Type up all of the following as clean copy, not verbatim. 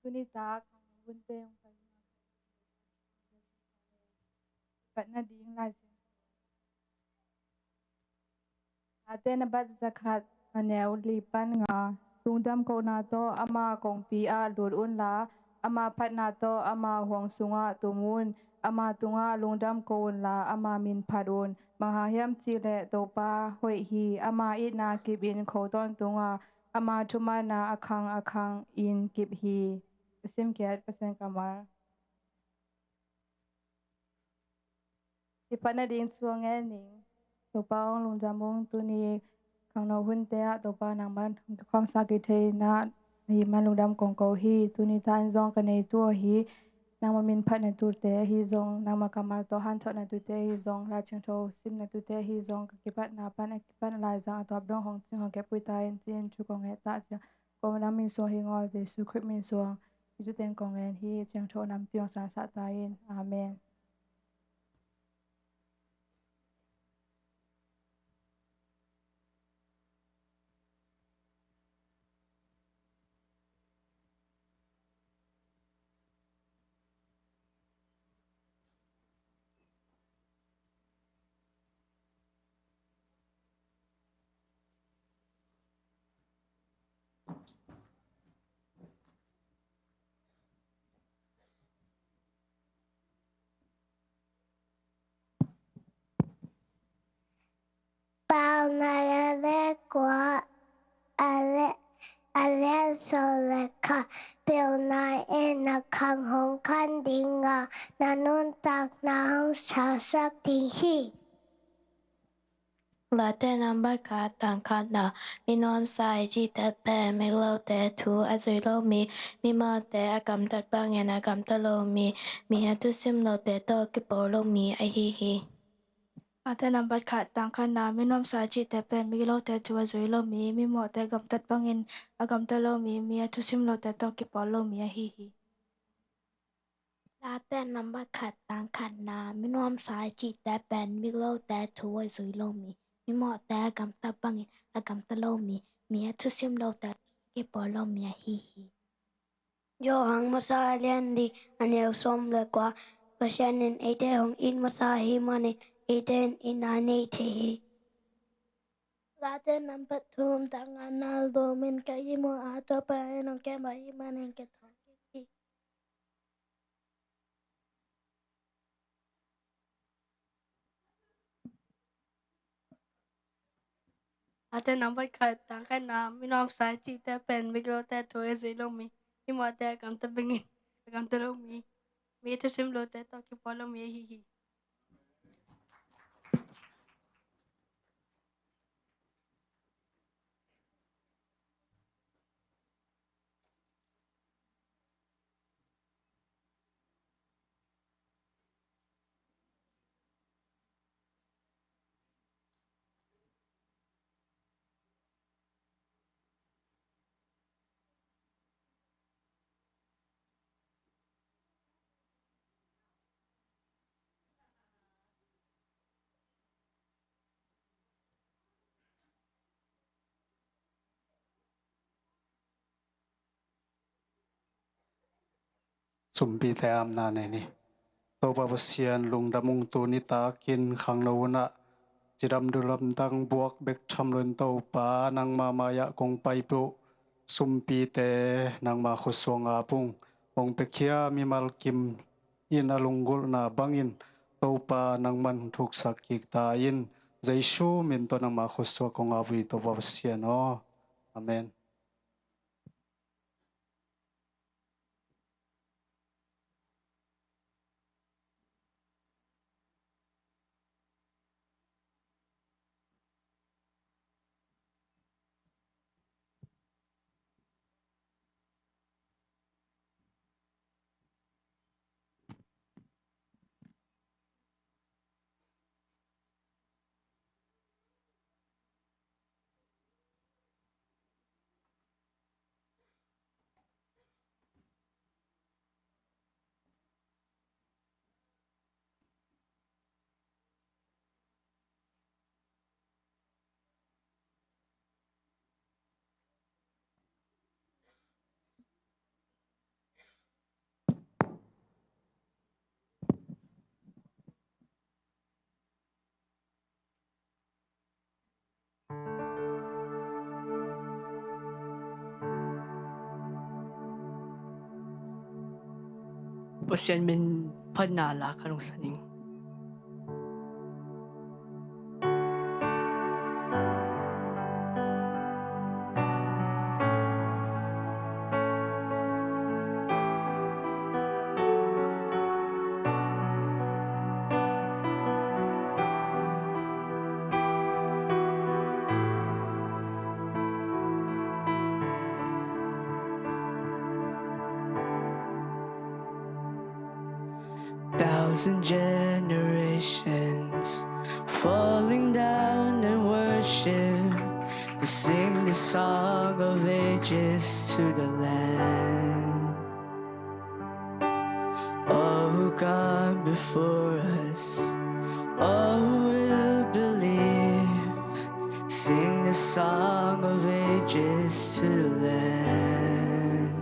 tunita kang bunte yung pat na ding lazim. Ate na bat zakat aneu lipan nga tungdam ko na to ama kong pia lurun la ama pat na to ama huang sunga tumun ama tunga lungdam ko la ama min padun mahahyam chile topa hoi hi ama it na kibin ko ton tunga ama tuma na akang in kib hi sim kiat pasen kamar ipat na ding suang ning topa ong lungdam ong tuni kang no hun te a topa nang man khom sakite na hi man lungdam kong ko hi tuni tan zong ka nei tu hi nang ma min phat na tu te hi zong nang ma kamal to han thot na tu te hi zong la chang tho sim na tu te hi zong ki pat na pan ki pat na lai zang top dong hong ching hong ke pui ta en chin chu kong he ta cha ko nam min so hi ngol de su khrit min so ju ten kong en hi chang tho nam tiong sa sa ta in amen bao ngày lễ của lễ sau lễ cả biểu này em là khang hồng khăn đình à na nôn tạc na hồng sa sắc đình hi là tên năm bắt cả tàng khát na mi non sai chỉ tập bè mi lâu tế thu a dưới lâu mi mơ tế a cầm tật băng nghe na cầm tật lâu mi a tu sim lâu tế tô cái bộ lâu mi a hi hi Ate nambat khat tang khan na mi nom sa chi te pen mi lo te tu zui lo mi mo te gam tat bangin agam ta lo mi a tu sim lo te to ki po lo mi a hi hi là tên năm bắt khát tàng khát na mi non sai chỉ tập bè mi lâu tế thu a dưới lâu mi mo tế a cầm tật băng a cầm tật lâu mi a tu sim lâu tế cái bộ lâu mi a hi hi do hang masa lian di aneu som le kwa pasyanin ite hong in masa hi mane iten in ane te hi là tên năm bắt thum tàng an na lo min cái gì mo a to pa en cái mà hi mà nên cái thằng cái Ate nambat khat tang khan na mi nom sa chi te pen mi lo te tu zui lo mi mo te gam ta bangin agam ta lo mi tu sim lo te to ki po lo mi a hi hi sumpi te am na ne ni to ba sian lung damung tu ni ta kin khang no na chiram dulam dang buak bek tham lun to pa nang ma maya kong pai pu sumpi te nang ma khosonga pung ong pekhia mi mal kim in alungul na bangin to pa nang man thuk sakik ta in jaishu min to nang ma khoswa kong awi to ba sian no amen pasian min panala kanong saning. Thousand generations falling down and worship to sing the song of ages to the Lamb. All who gone before us, all who will believe, sing the song of ages to the Lamb.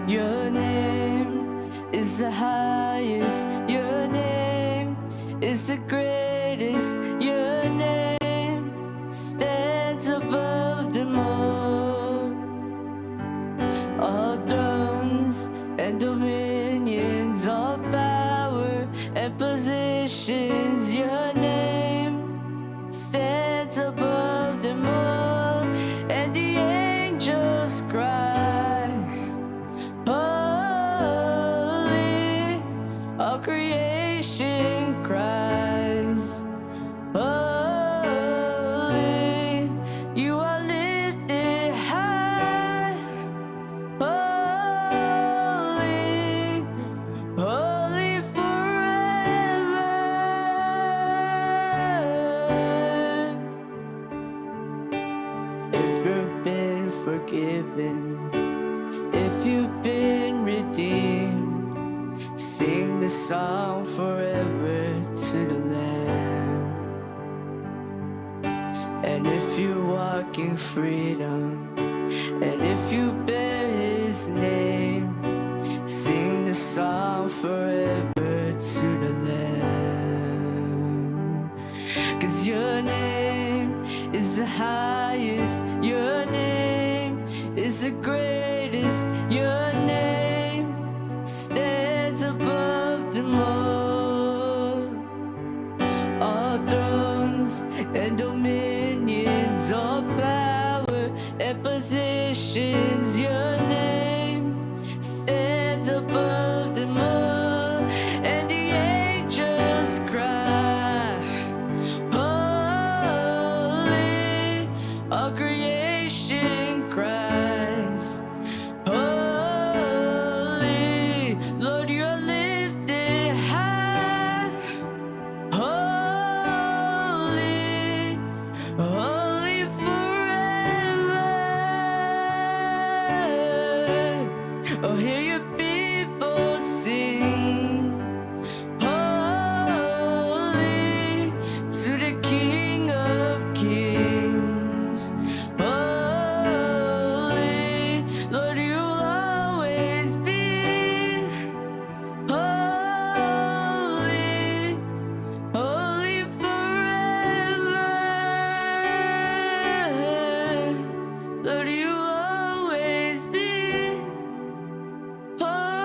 Your name is the highest, your name is the greatest, your name stands above them all. All thrones and dominions, all power and positions, your name stands above them all. And the angels cry, holy, all creation cries, holy, you are lifted high, holy, holy forever. If you've been forgiven, if you've been redeemed, sing the song forever to the Lamb. And if you walk in freedom, and if you bear His name, sing the song forever to the Lamb. 'Cause your name is the highest, your name is the greatest, your name stands above them all. All thrones and dominions, all power and positions, your name stands above them all. And the angels cry, holy, all creation cries, holy, Lord, you are lifted high, holy, holy forever. Oh, hear your people sing, holy, to the King of Kings, holy, Lord, you'll always be holy, holy forever. Lord, you'll always be holy,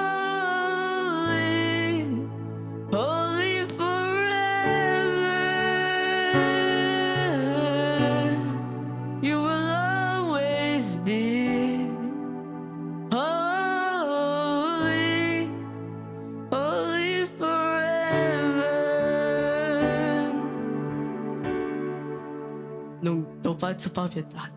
holy forever. You will always be holy, holy forever. Nung topat sa pabyatan.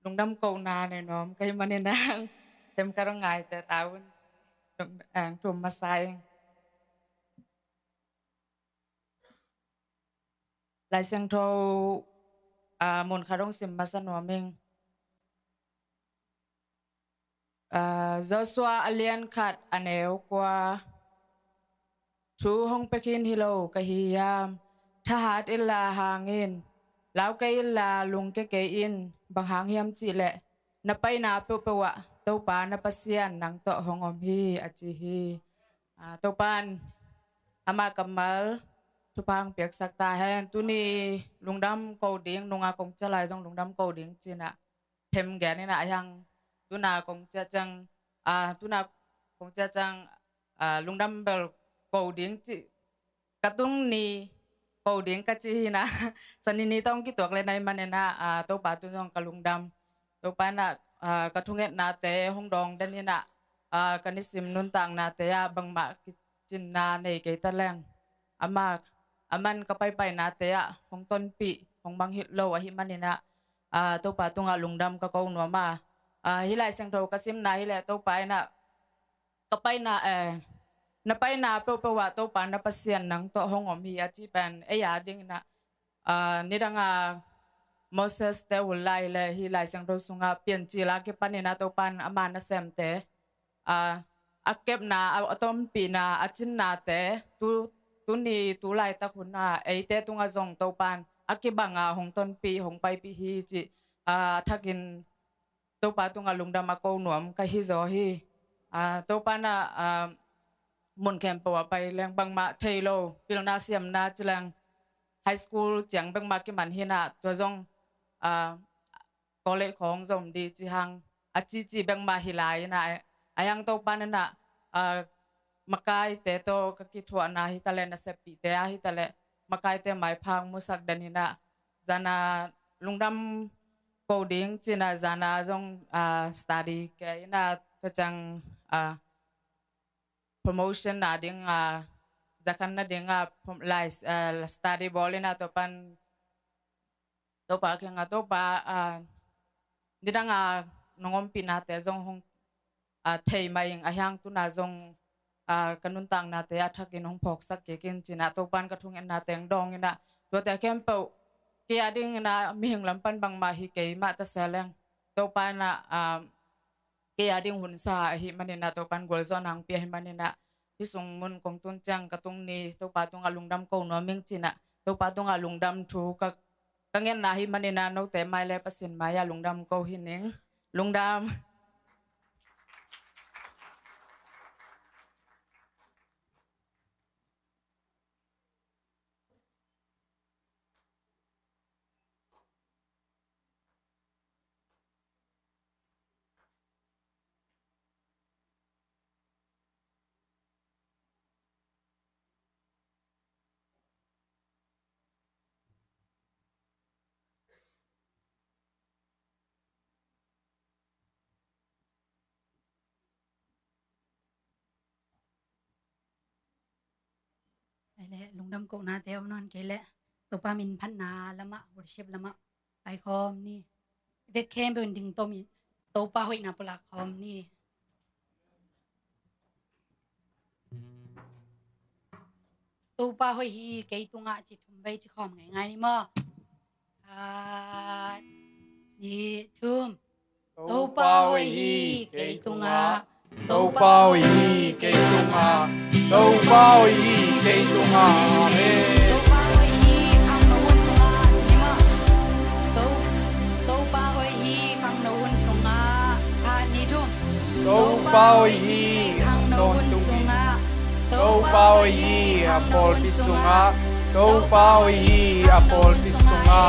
nung dam ko na nom kay maninang tem karong ngai te taon nung ang tum masay lại sang thâu môn khá đông sim masan wa mình Joshua alian khat aneu kwa thu hong pekin hilo kahiyam thahat illa hangin lau kai illa lung ke in bang hang hiam chi le na pai na pe pewa to pa na pasian nang to hongom hi achi hi to pan ama kamal tupang piak sakta hen tuni lungdam ko ding nunga kong chalai jong lungdam ko ding china them ge ni na yang tuna kong cha chang tuna kong cha chang lungdam bel ko ding chi katung ni ko ding ka chi na sanini tong ki tok le nai manena to pa tu jong kalungdam to pa na kathunget na te hong dong den ni na kanisim nun tang na te ya bang ma chin na nei ke ta leng aman kapay na te ya hong ton pi hong bang hit lo hi manina to pa tunga lungdam ka ko no ma hilai sang tho kasim na hile to pa na kapay na na pay na pe wa to pa na pasien nang to hong om hi achi pan e ya ding na nidanga Moses te ulai le hilai sang tho sunga pian chi la ke panina to pan amana sem te akep na atom pi na achin na te tu ni tu lai ta khun na ei te tunga zong to pan akibanga hong ton pi hong pai pi hi chi thakin to pa tunga lungdam ma ko nuam ka hi zo hi to pa na mun kem pa pai leng bang ma thailo pilna siam na chilang high school chang bang ma ki man hi na to zong college khong zom di chi hang achi chi bang ma hi lai na ayang to pa na makai te to ki thua na hi tale na sepi te hi tale makai te mai phang musak dan hina zana lungdam coding china zana jong study ke ina to chang promotion na ding zakan na ding like study bolina to pan to pa ke nga to pa didang nongom pinate jong hong thei mai ahyang tu na jong kanun tang na te athakin hong phok sak ke kin china to pan ka thung en na teng dong ina to te kem pe ke ading na mihing lampan bang ma hi ke ma ta seleng to pan na ke ading hun sa hi manina to pan gol zon hang pi hi manina hi sung mun kong tun chang ka tung ni to pa tung alungdam ko no ming china to pa tung alungdam thu ka kangen na hi manina no te mai le pasin maya lungdam ko hi ning lungdam le lungdam ko na te non ke le to pa min phan na lama worship lama ai khom ni ve kem ben ding to mi to pa hoi na pula khom ni to pa hoi hi ke tunga chi thum bai chi khom ngai ngai ni mo ni thum to pa hoi hi ke tunga to pa hoi hi ke tunga to pa hoi hi ke tunga me to pa hoi hi ang no un sunga ni mo to pa hoi hi ang no un sunga ni thum to pa hoi hi ang no un sunga to pa hoi hi apol pi sunga to pa hoi hi apol pi sunga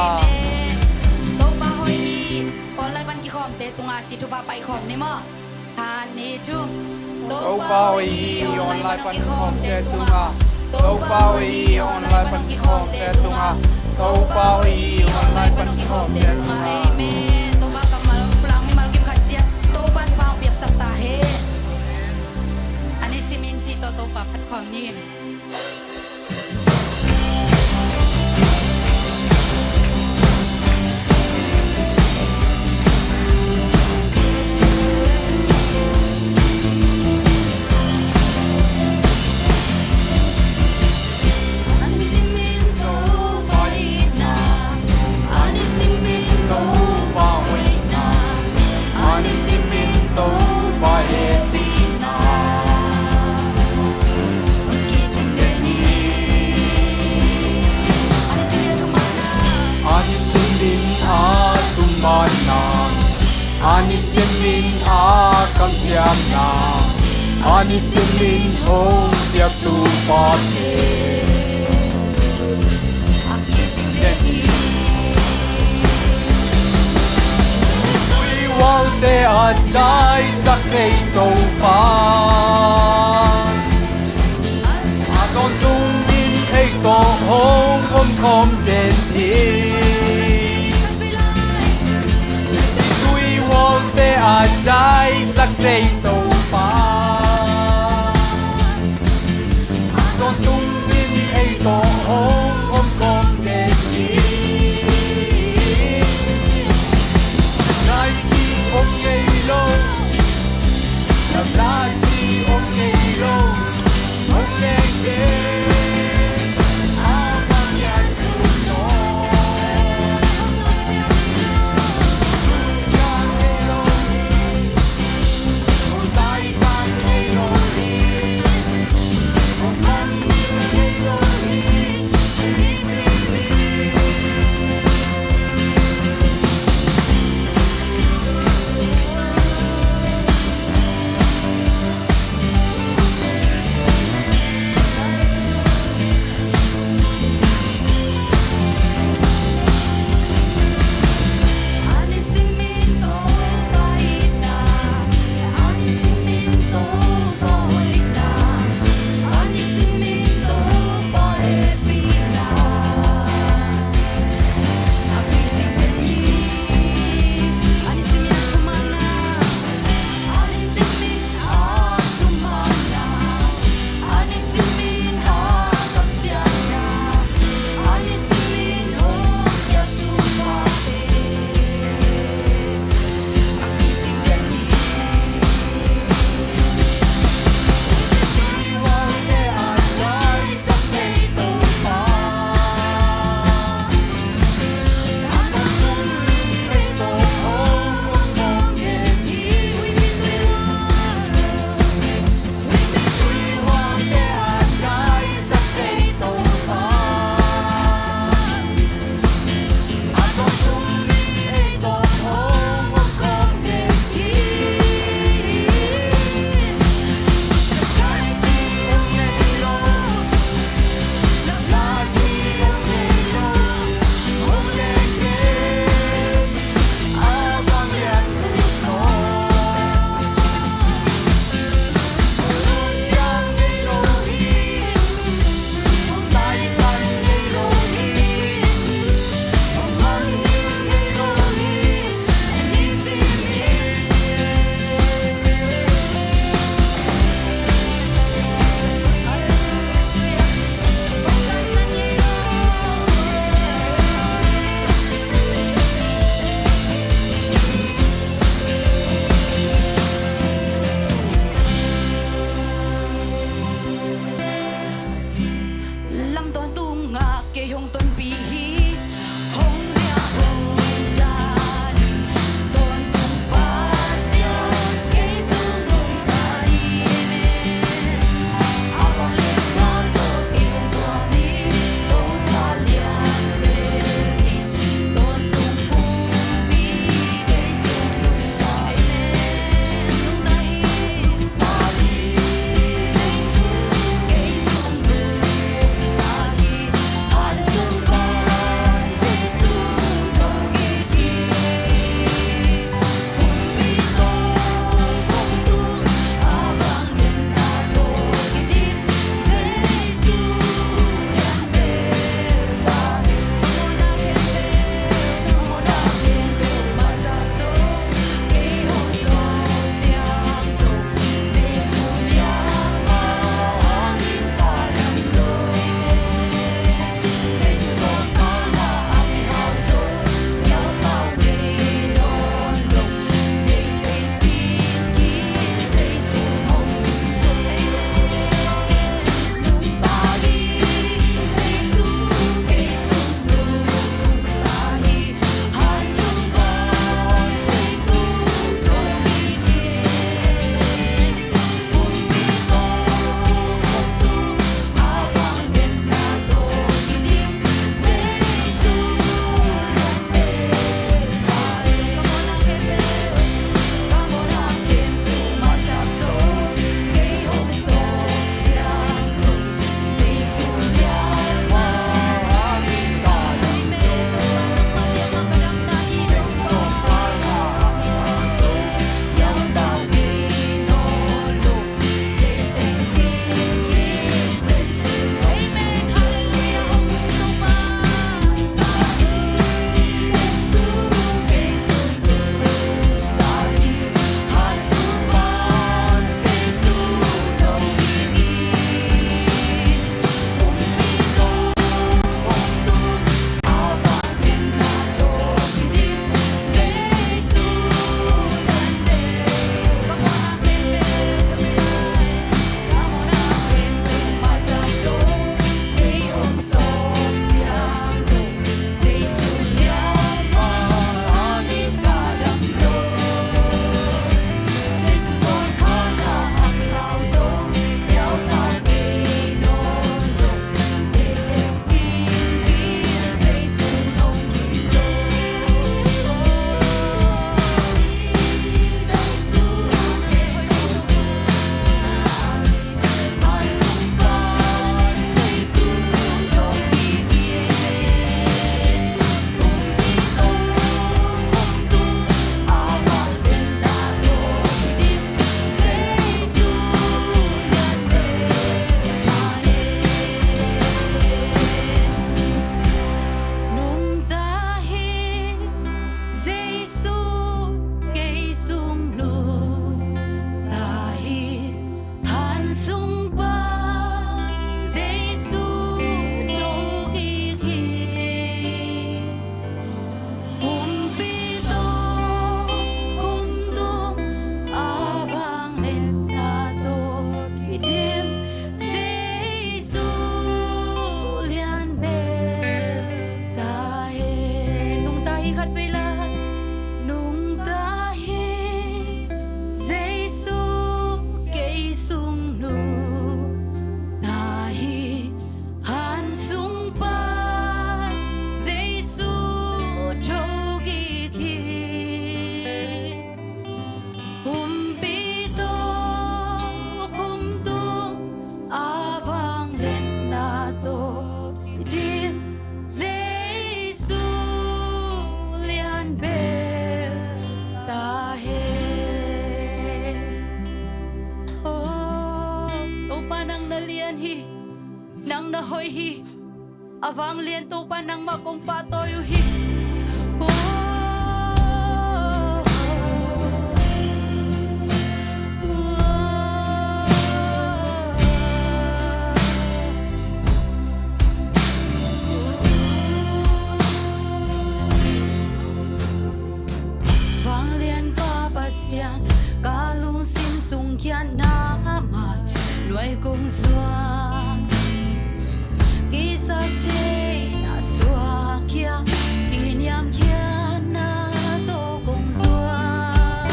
to pa hoi hi pol lai ban ki khom te tunga chi thu pa pai khom ni mo ni thum to pa hoi hi on lai ban ki khom te tunga to pa hoi hi on lai ban ki khom te tunga to pa hoi hi on lai ban ki khom te tunga amen to ba kamal pulang mi mal kim khachia to ban pang piak sak ta he ani simin chi to pa phat khom ni Ani simin a kam chiam na Ani simin hong tiap tu pa te Aki ching den hi Tui wal te a dai sak te to pa A don tung in ei to hong kom den hi a trái sắc dây tàu phá con tung bin hay tổ hông ôm con đèn đi lại chi ôm ngày lâu làm lại chi ôm ngày lâu ôm đèn đèn avang lian tu pa nang makong patoy uhi. Kalung sim sung kian na mai nuôi công xoa kỹ sắc chế na xoa kia kỷ niệm kia na tô công xoa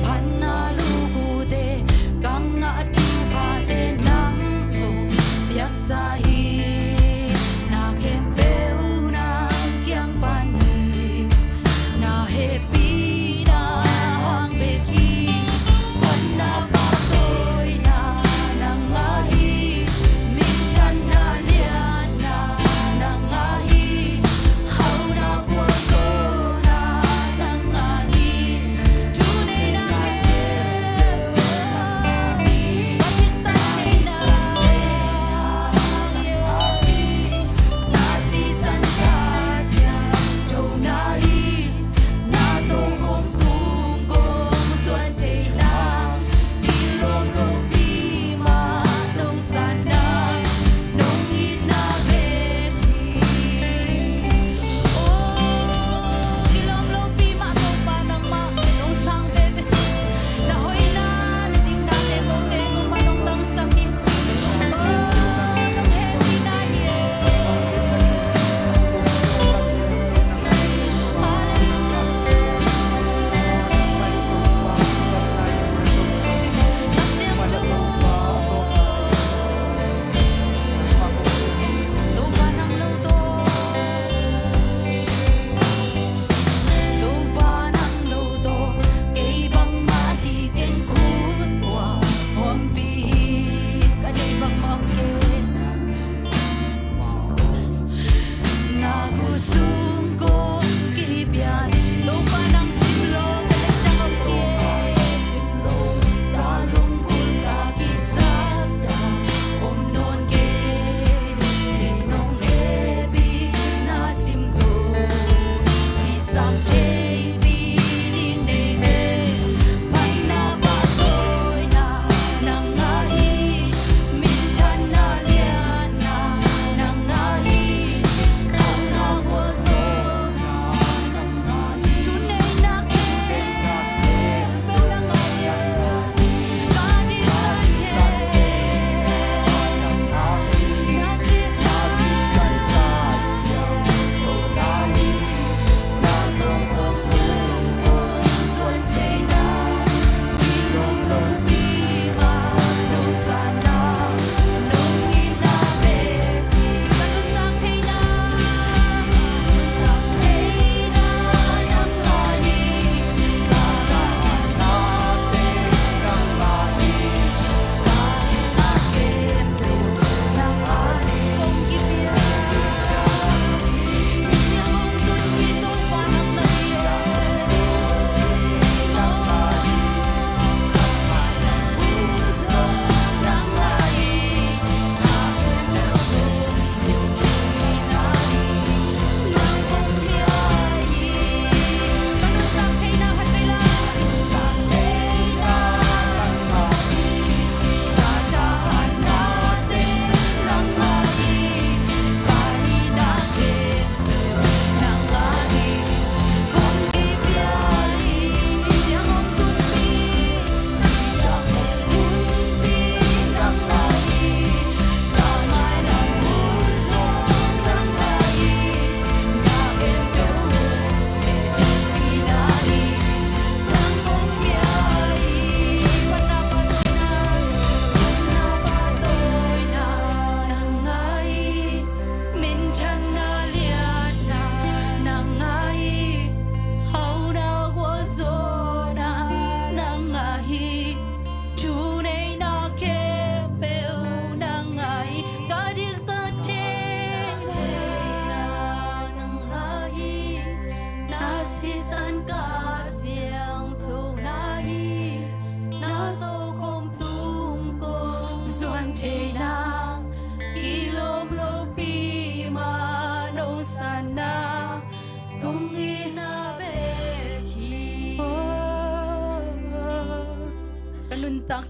pan na lu cu de căng na chi pha de nắng hồ biak sa hi na kem beu na kiang pan hi na happy nang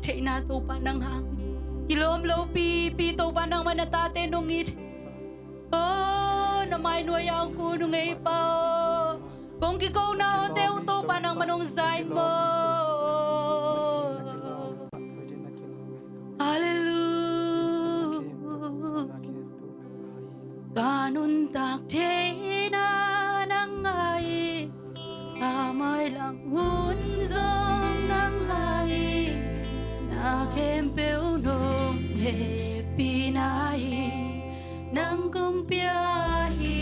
te na to pa nang hang kilom lo pi to pa nang manatate nung it oh na mai nuôi yang ku nung ei pa kung ki ko na o te to pa nang manong zain mo hallelujah kanun tak te na nang ai amai lang hun zong nang ai na kem peu nong he pinai nang kumpia hi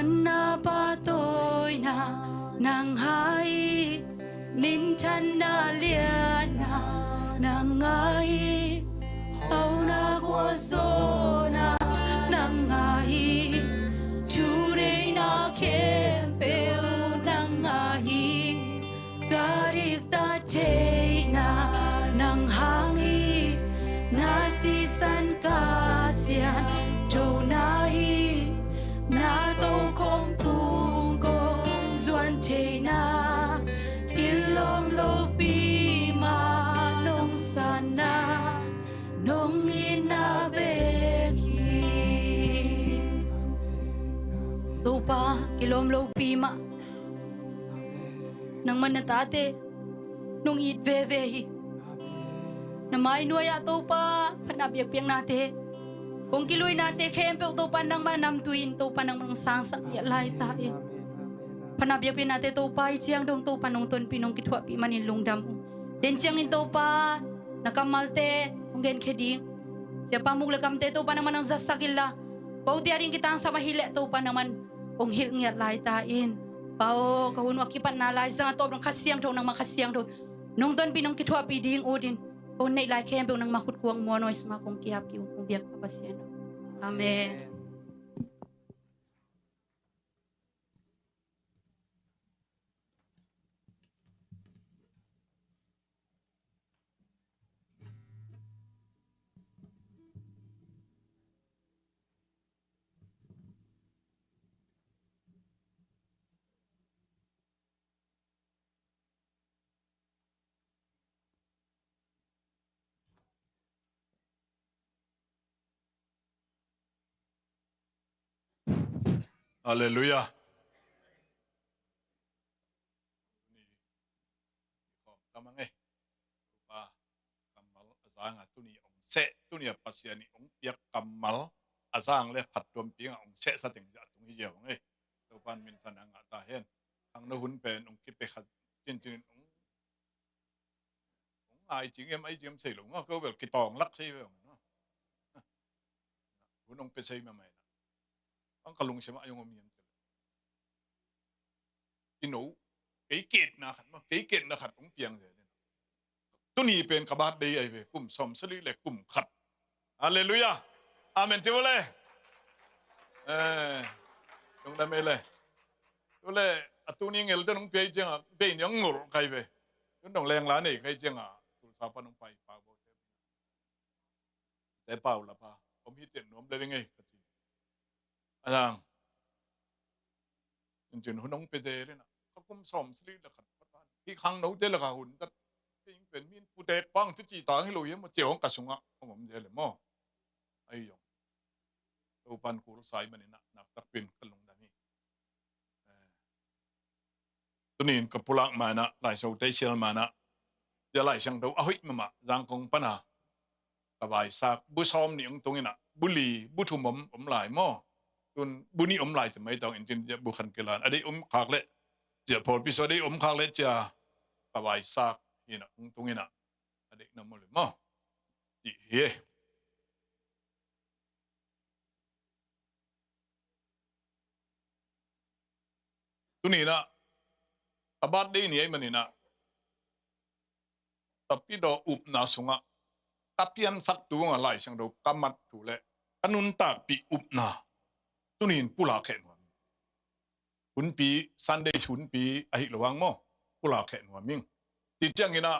panapatoy na nang hai min chan na lian na nang ai au na qua zona nang ai chu re na kem peu nang ai garik ta che na nang hangi na si san ka sian châu nai na tô không tung ko doan che na ilom lo pi ma nong sana nong ina beki to pa kilom lo pi ma nang manatate nong it ve na mai nuôi to pa panabiak piang nate kung kiluy nate kempe to pa nang manam tuin to pa nang mang sang sak ya lai tae panabiak pi nate to pa chiang dong to pa nong ton pinong kitwa pi manin lungdam den chiang in to pa nakamalte ungen kheding siapa mung lekam te to pa nang manang zasakilla kau tiaring kitang sa mahile to pa naman kung hil ngiat lai tain pao kahun wakipat na lai sang to nang kasiang to nang makasiang to nong ton pinong kitwa pi ding odin kung nay lai kempe nang makut kuang mono isma kung kiap ki kung biak kapasyan. Amen. Hallelujah. Tamang pa kamal azang atuni ong se tuni pasiani ong piak kamal azang le phatom pinga ong se sa ting ja tung hi jong to pan min than anga ta hen ang no hun pen ong ki pe khat tin ong ai jing sei lo ngo ko bel ki tong lak sei ve no hun ong pe sei ma mai ang kalung sema ayong om yan ino cái kết na khát mà cái kết na khát cũng piang rồi tu ni pen kabat đây ai về kum som sali le kum khát hallelujah amen tiêu le chúng ta mê le tu le tu ni ngel tu nung pe chăng à pe nhang ngol kai về chúng đồng leng lá này kai chăng à tu sa pa nung pai pa bo te pau la pa om hi tiện nom le ngai anh chân hun nung pe de le na cũng xóm xử lý là khẩn phát tan khi khang nấu thế là cả hồn tất cái bên miền phụ tệ bang thứ chỉ tao cái lối mà chiều ông cả sung á ông làm gì làm mò ai dùng đâu ban cũ sai mà nè nạp đặc biệt cái lồng đàn này tôi nhìn cái pulang mà nè lại sau đây xem mà nè giờ lại sang đâu ơi mà giang công pan à cái bài sắc bu xóm này ông tung nè bu lì bu thum lại mò tuần bu ni lại thì mấy tao in trên bu khăn kia là ở đây khác lệ giờ Paul pi so dei khang le cha ka bai sak hina tung ina ade na mo le mo ti he tu ni na abat dei ni ai manina tapi do up na sunga tapian sak tu nga lai sang do kamat tu le kanun ta pi up na tu ni pula khen hun pi Sunday hun pi ahi lawang mo pula khen wa ming ti chang ina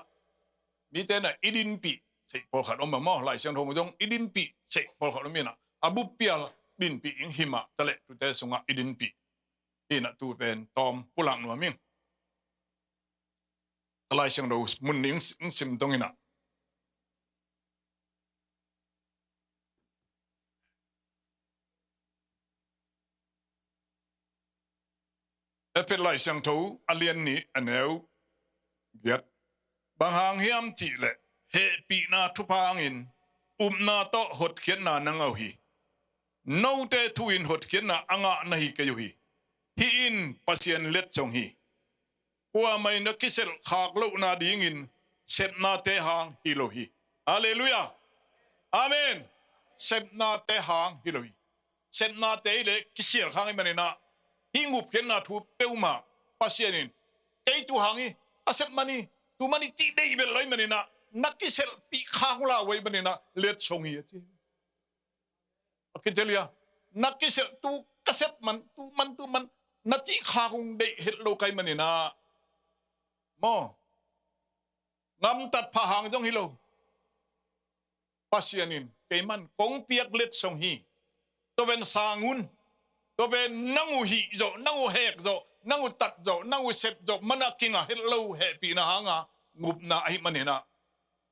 mi te na idin pi se pol khat om mo lai sang thong jong idin pi se pol khat om na abu pial bin pi ing hima tale tu te sunga idin pi ina tu pen tom pulang wa ming talai siang do mun ning sim tong ina epet lai siang tho alien ni aneu giat bang hang hiam chi le he pi na thu pangin na to hot khian na nangau hi no te thu in hot khian na anga na hi ke hi in pasien let chong hi kwa mai na kisel khak lo na ding in sep na te hang hi lo hi hallelujah amen sep na te hang hi lo hi sep na te le kisel khang i manina hi ngup khian na thu peuma pasien in ke tu hang hi asep mani tu mani ti dei be loi manina nakisel pi khang la wei manina let chong hi ti akitelia nakisel tu kasep man tu man na chi khang dei het lo kai manina mo ngam tat pha hang jong hi lo pasianin keiman kong piak let chong hi to ben sangun to ben nangu hi zo nangu hek zo nangu tat zo nangu sep zo mana kinga hello happy na hanga ngup na ai manina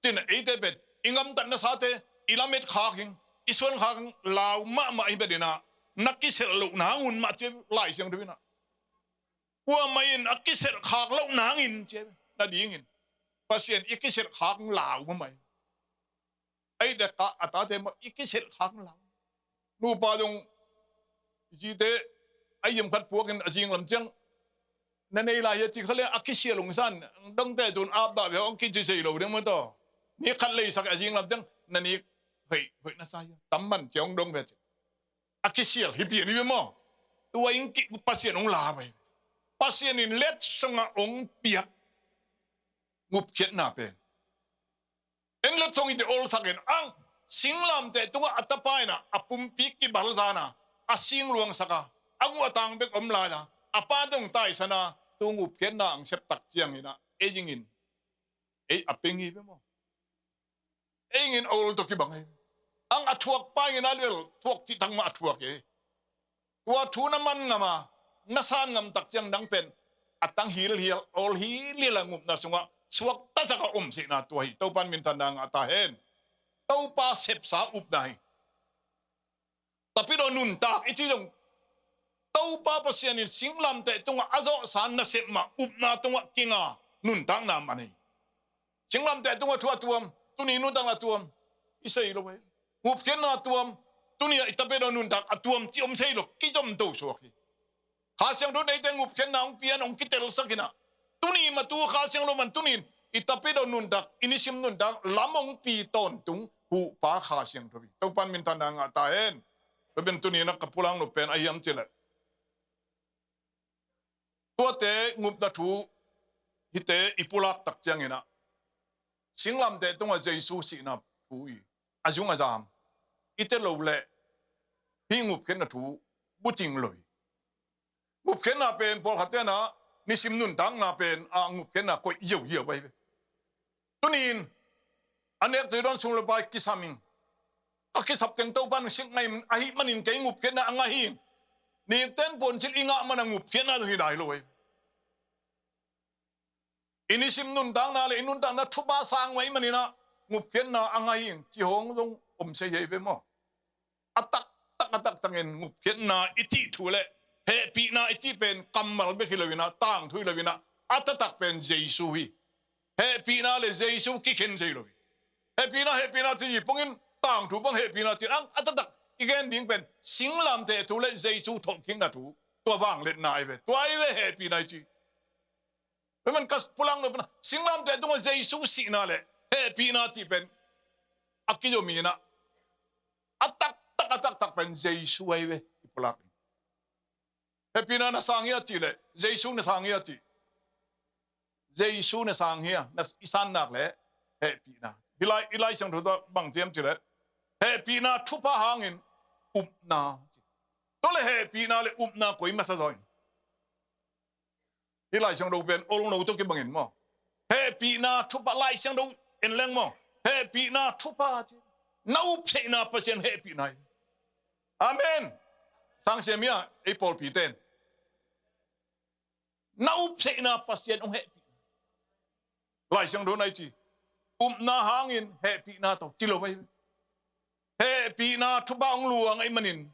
tin ate bet ingam tat na sate ilamet khaking ison khang law ma ai bedina nakisel lo na un ma che lai siang dina wa main akisel khak lo na ngin che na dingin pasien ikisel khak law ma mai ai da ka ata te ma ikisel khak law nu pa dong ji te ai yam khat puakin ajing lam chang na nei la ya chi khale akisia long san dong te jun ap da be ong ki chi sei lo ding mo to ni khat lei sak ajing lam chang na ni hoi na sai tam man chong dong ve akisia hi pi ni be mo tua in ki pasien ong la bai pasien in let sanga ong piak ngup khiat na pe en let song ite ol saken ang singlam te tunga atapai na apum pi ki balzana asing luang saka ang atang bek om la na apa dong tai sana tungu phian na ang sep tak chiang ina ejingin e apengi be mo engin ol to ki bang ang athuak pa ina lel thuak ti tang ma athuak e tua thu na man ngama nasan ngam tak chiang dang pen atang hil ol hi lila ngup na sunga suak ta jaka si na tua hi to pan min tan dang ata hen to pa sep sa up dai tapi do nun tak iti dong tau pa pasianin singlam te tunga azo san na sep ma up na tunga kinga nun tak na mani singlam te tunga thua tuam tuni nun tak na tuam isai lo we up ken na tuam tuni itape do nun tak atuam chi om sei lo ki jom do so ki kha siang do nei te up ken na ong pian ong kitel sakina tuni ma tu kha siang lo man tunin itape do nun tak inisim nun tak lamong pi ton tung hu pa kha siang do to pan min tan nga ta hen ben tuni na kapulang no pen ayam chile tua te ngup na thu hite ipulak tak chiang ina singlam te tunga jesu si na pui azung azam ite lo le hi ngup ken na thu buting loi ngup ken na pen pol khaten na ni sim nun tang na pen a ngup ken na ko yeu bai tunin anek tu don sung le bai kisaming akisap teng to ban sing ngai ahi manin ke ngup ken na anga hi ni ten pon sil inga man ngup ken na hi dai loi inisim nun dang na le inun dang na thuba sang mai manina ngup ken na anga hi chi hong dong se ye be mo atak tangen ngup ken na iti thule he pi na iti pen kamal be khilawina tang thui lawina atatak pen jesu hi he pi na le jesu ki ken jelo he pi na ti pongin tang thu bang he pi na ti ang atatak igen ding pen singlam te thule jesu thok king na thu to wang let nai be to ai be he pi na chi man kas pulang no singlam te tung jesu si na le he pi na ti pen akiyo mi na atak pen jesu ai be pulak he pi na sangya ti le jesu na sangya ti jesu na sangya na isan nak le he pi na ilai sang tho bang tiam ti le he pi na thupa hangin na to le he pi na le na koi ma sa join ilai sang do pen olong no to ki bangin mo he pi na thupa lai sang do en leng mo he pi na thupa na up se na pasien he pi nai amen sang semia e pol pi ten na up se na pasien ong he lại sang đó này chi na hangin happy na to chilo bay happy na thu bang luang ai manin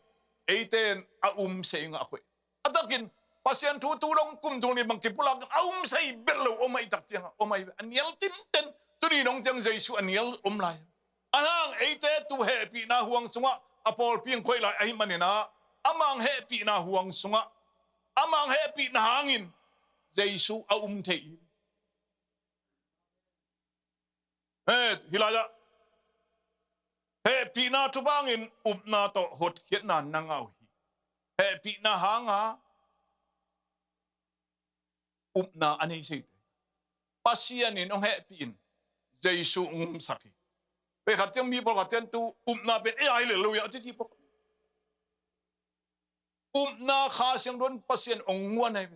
ai ten a sei nga khoi atakin pasien thu tu dong kum tu ni bang kipulak a sei bello o mai tak chiang o mai aniel tin ten tu ni dong chang jesu aniel lai anang ai te tu happy na huang sunga apol piang khoi lai ai manina amang happy na huang sunga amang happy na hangin jesu a thei hilaya happy na tu bangin na to hot khiat na nangau hi happy na hanga na anei sei pasian in ong happy in jesu saki pe khatyang mi pol khatyan tu na pen ai le lo ya ti po na kha siang don pasian ong nguan hai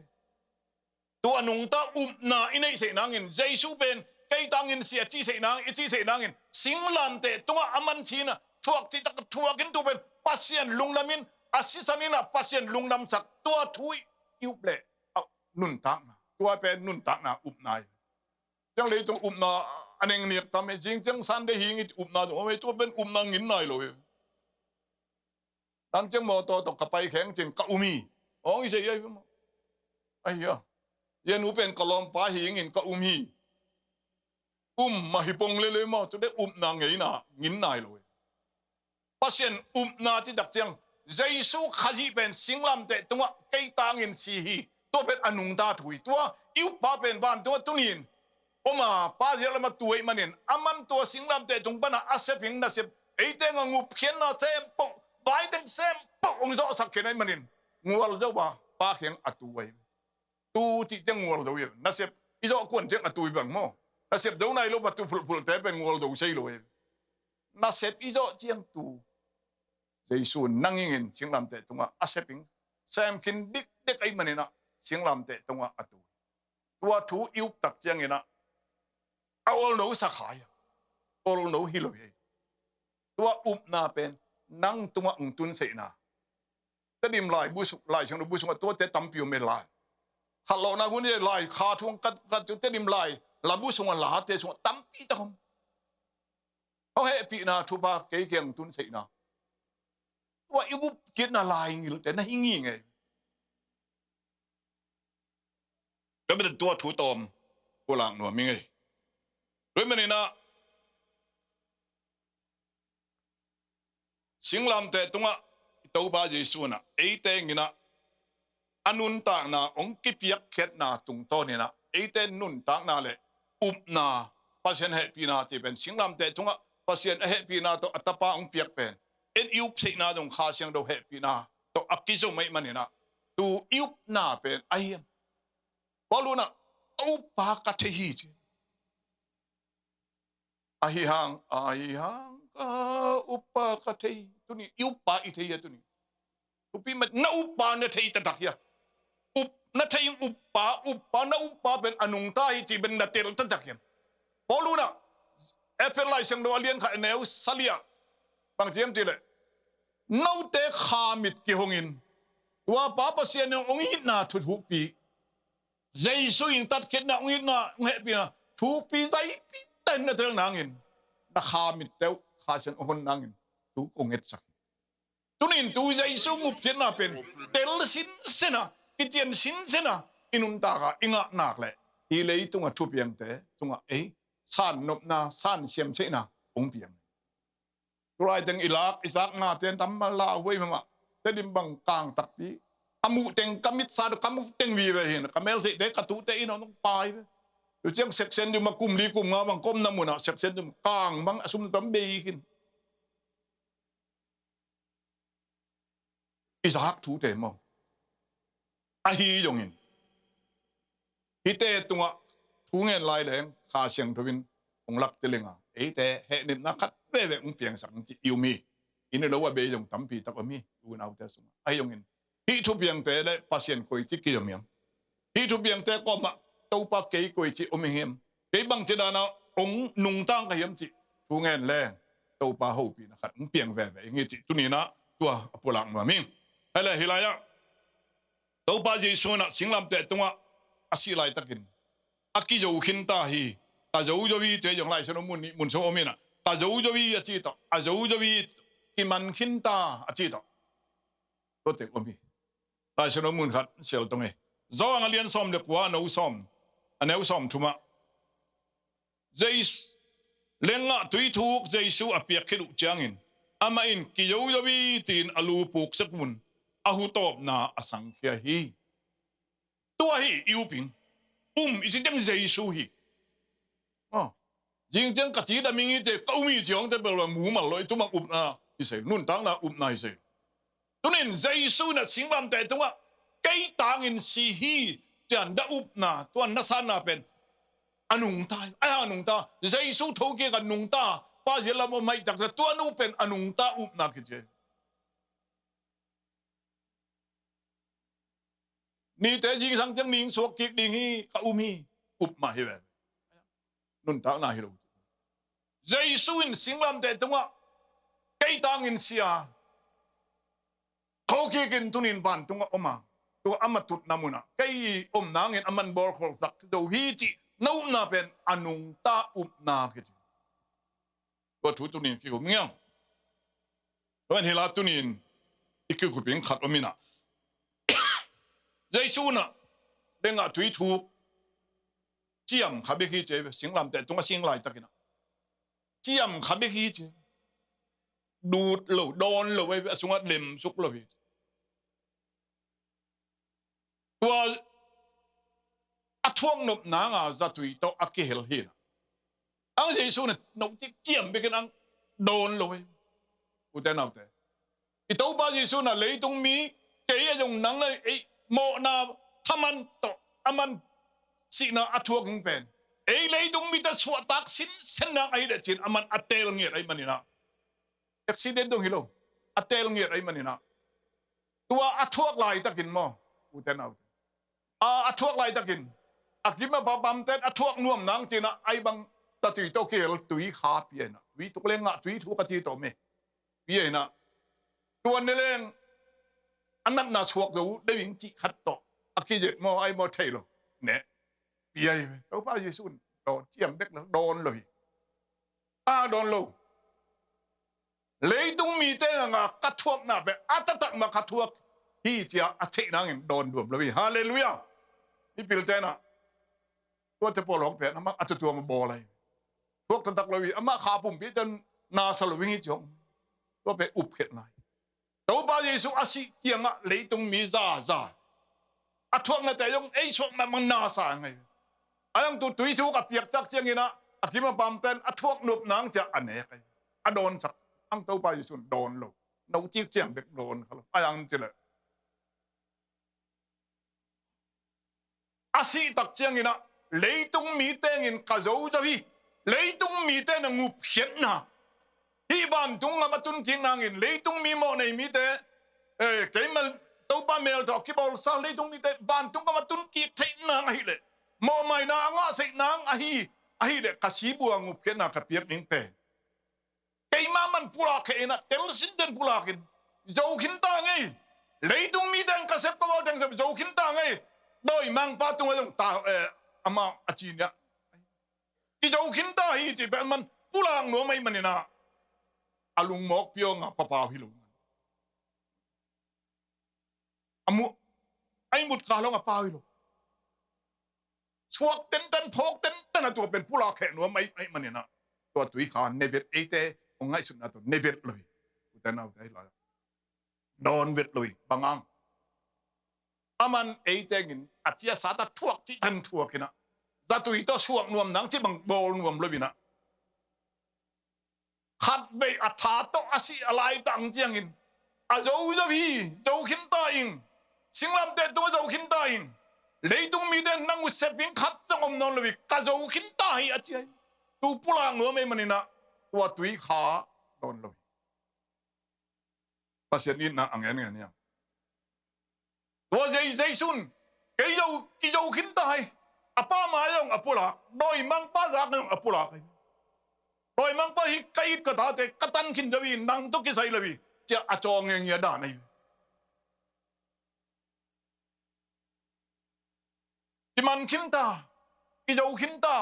tu anung ta na inei sei nangin jesu pen cây tangin sia chi sei nangin singlam te tunga aman china thuak chi tak thuakin tu ben pasien lunglamin asisanina pasien lunglam sak tua thui iuple nun tak na tua pe nun tak na upnai jang le tung upna aneng niak ta me jing jang san de hingi upna tu me tu ben upna ngin nai lo dan jang mo to kapai kheng jing ka umi ong sei ai mo ai ya yen upen kolom pa hingin ka umi mahipong lele mo tu de na ngei na ngin nai lo pasien na ti dak chang jesu khaji pen singlam te tunga kei tangin si hi to ben anung ta thui to iu pa pen ban to tunin oma pa jela ma tuai manin aman to singlam te tung bana aseping na sep eite ngup khen na te po vai ten sem po ong zo sak khen ai manin ngual zo ba pa khen atuai tu ti chang ngual zo ye na sep izo kon chang atui bang mo na sep do nai lo ba tu phul te pen ngol do sei lo na sep izo chiang tu jesu nangin singlam te tunga aseping sam kin dik dik ai manina singlam te tunga atu tua thu iu tak chiang ina all no sakhaya all no hiloye tua na pen nang tunga tun sei na tadim lai bu lai chang bu sunga to te tampiu me lai hallo na gun ye lai kha thung kat te dim lai la bu sunga la te sunga tampi ta kom ho he pi na thu ba ke keng tun sei na wa ibu kit na lai ngil te na hingi nge ka be to thu tom ko lang no mi nge re me na singlam te tunga to ba jesu na e te ngina anun ta na ong ki piak khet na tung to ni na e te nun ta na le na pasien he pi na ti ben singlam te tunga pasien he pi na to atapa ong piak pen en iup sei na dong kha siang do he pi na to akizo mai manina tu iup na pen ai boluna au pa ka the hi ai hang ka upa ka the tu ni iup pa i the ya tu ni tu pi mat na upa na the ta tak ya up na the upa na upa ben anung ta hi chi ben na tel ta tak ya boluna efel lai siang do alien kha neu salia bang jem ti le no te khamit ki hongin wa pa pa sian ong hit na thu thu pi jesu in tat khet na ong hit na he pi na thu pi zai pi ten na thang nangin na khamit teu kha sian on nangin tu ong et sak tunin tu jesu ngup khet na pen tel sin sena kitian sin sena inun ta ga inga nak le hi lei tunga thu piang te tunga ei san nop na san siam che na ong piang tuai teng isak na ten tam la hoi ma te dim bang kang tak pi amu teng kamit sa do kamu teng wi ve hin kamel se de ka tu te ino nong pai tu chang section du ma kum li kum nga bang kom na mu na section du kang bang asum tam be hin isak tu te mo a hi yong hin hi te tunga thu ngen lai leng kha siang thobin ong lak te lenga e te he nim na khat ve ve ung piang sang chi yu mi in lo wa be jong tam pi tak mi u nau te sung ai yong in hi thu piang te le pasien koi ti ki yom yam hi thu piang te ko ma to pa ke koi chi om hem ke bang chi da na ong nung tang ka yam chi thu ngen le to pa ho pi na khat ung piang ve ve ngi chi tu ni na tua apulang ma mi hele hilaya to pa ji su na singlam te tunga asi lai takin aki jo khin ta hi ta dấu cho vi chơi giống lại cho nó muốn số ôm à ta dấu cho vi chỉ to ta dấu cho vi cái man khinh ta chỉ to có thể ôm lại cho nó muốn khát xel tung ấy do anh liên xóm được quá nấu xóm anh nấu xóm thua mà dây lên ngã tùy thuộc dây su áp việc cái lũ trang in ama in ki dấu cho vi tin alu puk sắc mun ahu top na asang kia hi tua hi yêu pin isi chẳng dây su hi riêng chẳng cả chỉ là mình nghĩ câu mi chọn để bảo là mù mà lôi tụi mà na isi nun tang na na isi tụi nên dây su na sinh làm tại tụi mà cái tang in si hi chẳng đã na tụi na san na pen anung ta ai anung ta dây su thâu kiaกันnung ta pa giờ làm một mấy đặc tụi nu pen anung ta na cái gì niแต่จริงทั้งจังนิงสวกกิกดิงฮีกะมีมาเฮเวนุ่นตานาฮิโรเจสุอินสิงลำแต่ตรงว่าไกตังอินเสียเขาเกี่ยกินตุนินบันตรงว่าอมาตัวอามาตุดนามุนะไกนางอินอามันบอลขอสักดูฮีจินู่นน่ะเป็นอนุงตานาคิดว่าทุตุนินคิดว่าเงี้ยเพราะเฮลาตุนินอีกคือคุณเป็นขัดอมินะใจสู้นะเรื่องอะไรถูกเจียมขับไปขี้เจ็บสิงลำแต่ตรงว่าสิงไหลตะกินะเจียมขับไปขี้เจ็บดูดหลุดโดนหลุดไปสงฆ์เล็มสุกหลุดตัวอัดท่วงหนุบหนังจะตุยโตอักเกลเฮนะอังใจสู้นะหนุบที่เจียมไปกันอังโดนหลุดไปอุตส่าห์นับแต่อีตัวป้าใจสู้นะเลยตรงมีเกี่ยงหนังเลยโมนาทำมันต่ออามันสินะอัดทัวกิงเป็นเลยตรงมีแต่สวดตักสินเส้นนักไอ้เด็ดจินอามันอัดเตลเงียดไอ้มันนี่นะอุบิเหตุตรงฮิโลอัดเตลเงียดไอ้มันนี่นะตัวอัดทัวกลายตะกินมั้งอุตส่าห์เอาอัดทัวกลายตะกินอักกินมาปั๊มเต้อัดทัวกน่วมนังจินะไอ้บางตะตุยโตเกลตุยขาเปียนะวิตุกเลงะตุยทุกกะจีโตเมเปียนะตัวนี่เลงอันนั้นน่าชวกดูได้ยิงจิขัดต่ออักกิจมอไอมอเทโลเนี่ยเปียตัวป้าเยซูโดนเจียมเด็กแล้วโดนเลยโดนโลเลยต้องมีแต่งะกัดทวกหน้าแบบอัตตักมากัดทวกที่จะอัฐินางโดนรวมเลยฮาเลลูยานี่ปิลเจนะตัวจะปลอกแผลน้ำมันอัตตัวมาบออะไรพวกตักเลยอามาขาปุ่มพิจารนาสลวิงจงตัวไปอุบเข็ดไหนตัวป้าเยซูอาศัยเจียงเลยต้องมีซาอัดทวงนะแต่ยังชวกมันน่าสางไงยังตัวตุยทุกกับเปียกจักเจียงนี่นะอักขิมาปั๊มเต้นอัดทวกหนุบนางจะอันเนกไงโดนสักตัวป้าเยซูโดนโลนกจีเจียงเด็กโดนเขายังจะเลยอาศัยตักเจียงนี่นะเลยต้องมีแต่เงินกระโจจะพี่เลยต้องมีแต่งุบเขียนนะที่บ้านตุงมาตุนกินนางเงินเลยต้องมีหม้อในมีแต่เกี่ยมันตัวป้าเมลดอกที่บอกซาเลยต้องมีแต่บ้านตุงมาตุนกินเทนางไอ้เลยหม้อไม่นางใส่นางไอ้เด็กกระสีบัวงุบเขียนนากระเปียกนิ่งเตะเกี่ยมันปุระเขียนเตลสินเดนปุระกินโจขินตาไงเลยต้องมีแต่กระเซ็บตัวแต่โจขินตาไงโดยมังป้าตุงต้องตาอามาอาจีนเนี่ยที่โจขินตาฮีที่เป็นมันปุระหนัวไม่มันนี่นะอาลุงมอกเปียงป้าป้าพี่ลุงอามุไอ้มุดกาลงป้าพี่ลุงสวกเต้นพกเต้นตัวเป็นปุระแขนหนัวไม่มันนี่นะตัวตุยขานเนเวตไอเต้องไงสุดนะตัวเนเวตเลยแต่น่าได้หลายโดนเวทเลยบางอังอามันไอเต้กินอาเจียสาตทวกที่ทันทวกกินนะจะตุยตัวช่วงนวมหนังที่บางโบลนวมเลยนะขัดไปอัฐาโตอาศิอะไรต่างเจียงกินอาโจจะพี่โจขินตาอิงสิงลำเตตัวโจขินตาอิงเลยต้องมีเดินนั่งอุเสบิงขัดจังอมนอนเลยกาโจขินตาฮีอาเจียตูปุระหัวไม่มันนี่นะตัวตุยขาโดนเลยภาษาอินนะอังเงินเนี่ยตัวใจซุนกิโยขินตายอาป้ามาอย่างอาปุระโดยมังป้าจากอย่างอาปุระโดยมังป้าฮิกายกระทาเตกตันขินจะวินังตุกิไซเลยวิจะอาจองเงี้ยด่าในกิมันขินตากิโยขินตา